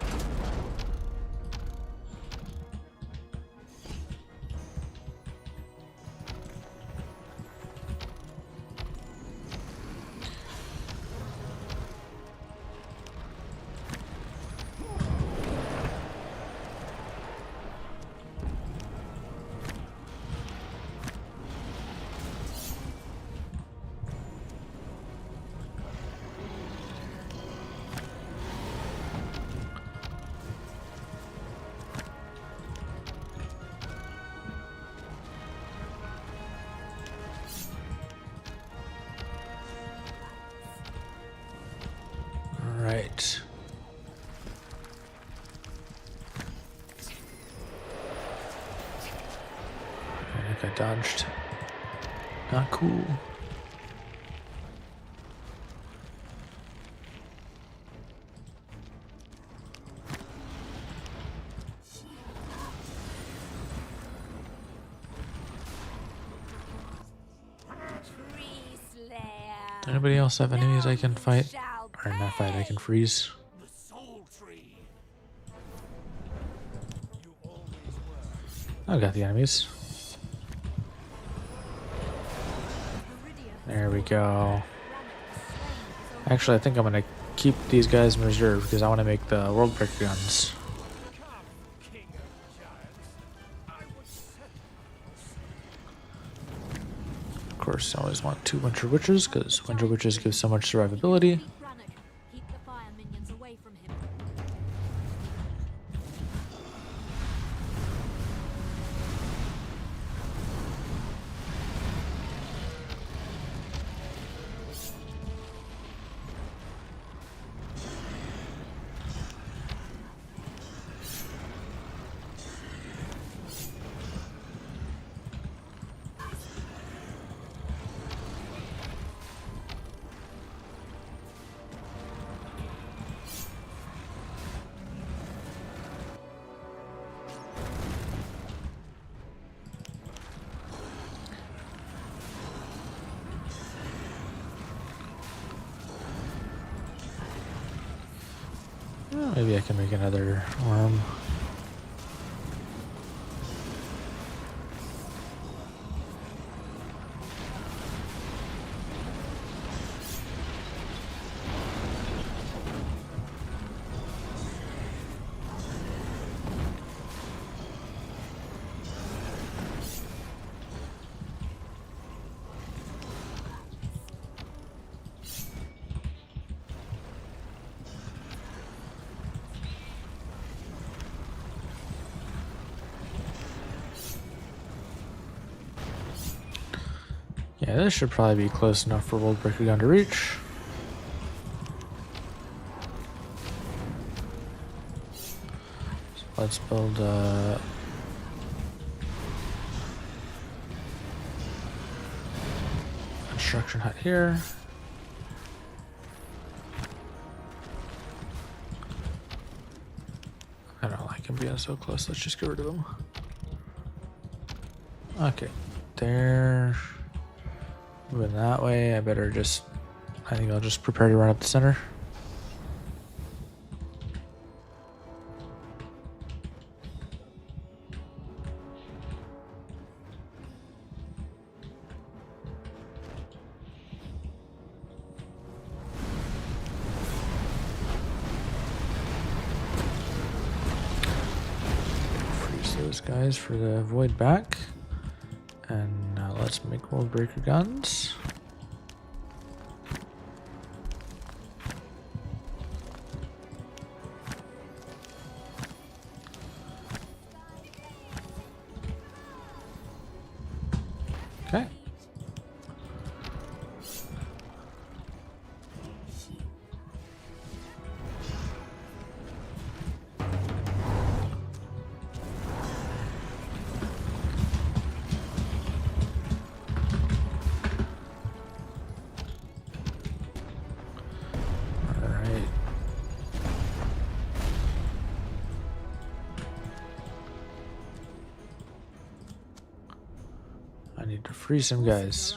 Right. I think I dodged. Not cool. Anybody else have enemies I can fight? Or not fight, I can freeze. I got the enemies. There we go. Actually, I think I'm gonna keep these guys in reserve because I want to make the World Breaker guns. Of course, I always want 2 Winter Witches because Winter Witches give so much survivability. Keep the fire minions away from him. Well, maybe I can make another worm. Yeah, this should probably be close enough for World Breaker Gun to reach. So let's build a construction hut here. I don't like him being so close. Let's just get rid of him. Okay, there. Moving that way. I think I'll just prepare to run up the center. Freeze those guys for the void back. And now let's make World Breaker guns. Okay. I need to freeze some guys.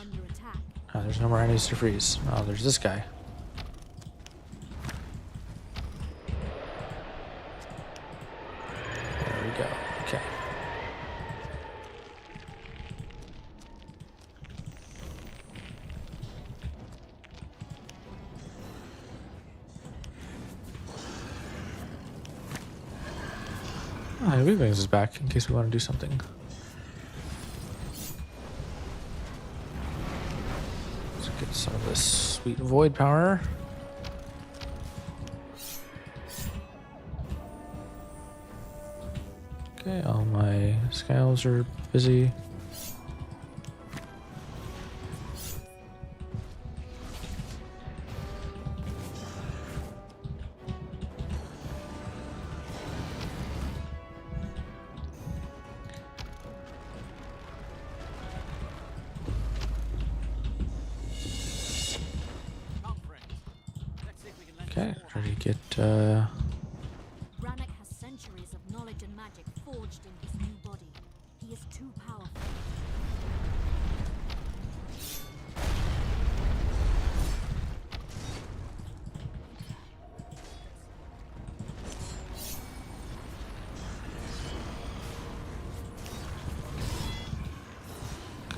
Oh, there's no more enemies to freeze. Oh, there's this guy. There we go. Okay. Oh, Weak Wings is back in case we want to do something. Get some of this sweet void power. Okay, all my Skylords are busy. Okay, ready to get Brannock has centuries of knowledge and magic forged in his new body. He is too powerful.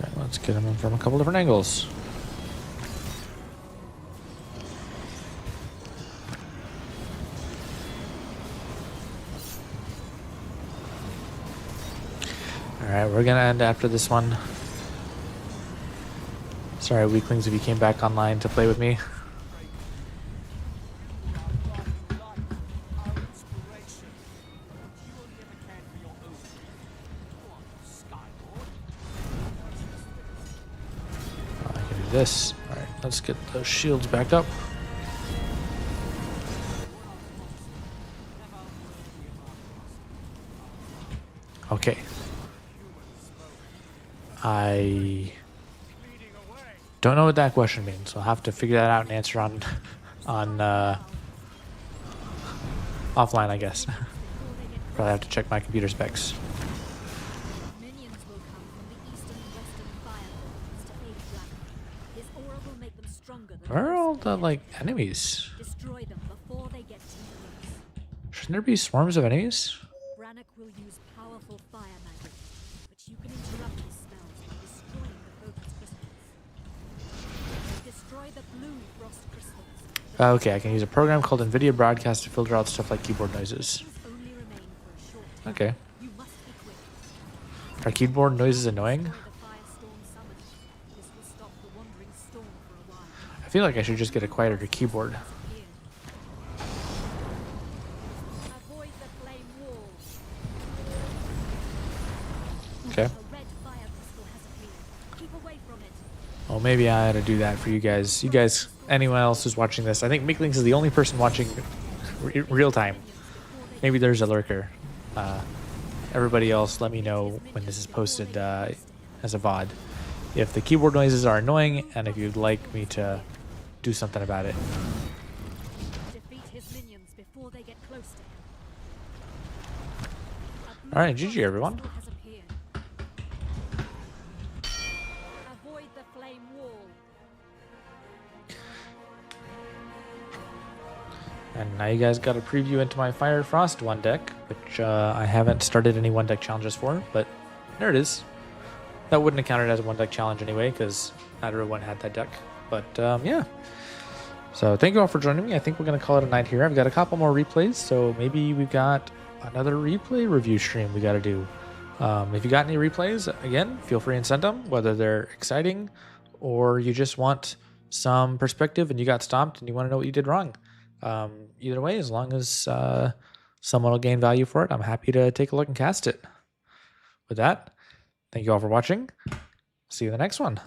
okay, let's get him in from a couple different angles. Alright, we're gonna end after this one. Sorry, weaklings, if you came back online to play with me. I can do this. Alright, let's get those shields back up. Okay. I don't know what that question means. I'll have to figure that out and answer on offline, I guess. Probably have to check my computer specs. Minions will come from the eastern and western firewalls to aid Brannock. His aura will make them stronger than Where are all most the, of like, enemies? Destroy them before they get too close. Shouldn't there be swarms of enemies? Brannock will use powerful fire magic, but you can interrupt his spells by destroying the focus crystals. Destroy the blue frost crystals. Okay, I can use a program called NVIDIA Broadcast to filter out stuff like keyboard noises. These only remain for a short time. Okay. You must be quick. Are keyboard noises annoying? Destroy the firestorm summoner. This will stop the wandering storm for a while. I feel like I should just get a quieter keyboard. Avoid the flame wall. Okay. A red fire crystal has appeared. Keep away from it. Oh maybe I ought to do that for you guys. You guys, anyone else who's watching this, I think Meeklings is the only person watching real time. Maybe there's a lurker. Everybody else, let me know when this is posted as a VOD. If the keyboard noises are annoying, and if you'd like me to do something about it. Defeat his minions before they get close to him. All right, GG everyone. Has appeared. Avoid the flame wall. And now you guys got a preview into my Fire Frost one deck, which I haven't started any one deck challenges for, but there it is. That wouldn't have counted as a one deck challenge anyway, because not everyone had that deck. But yeah. So thank you all for joining me. I think we're going to call it a night here. I've got a couple more replays, so maybe we've got another replay review stream we got to do. If you got any replays, again, feel free and send them, whether they're exciting or you just want some perspective and you got stomped and you want to know what you did wrong. Either way, as long as someone will gain value for it, I'm happy to take a look and cast it. With that, thank you all for watching. See you in the next one.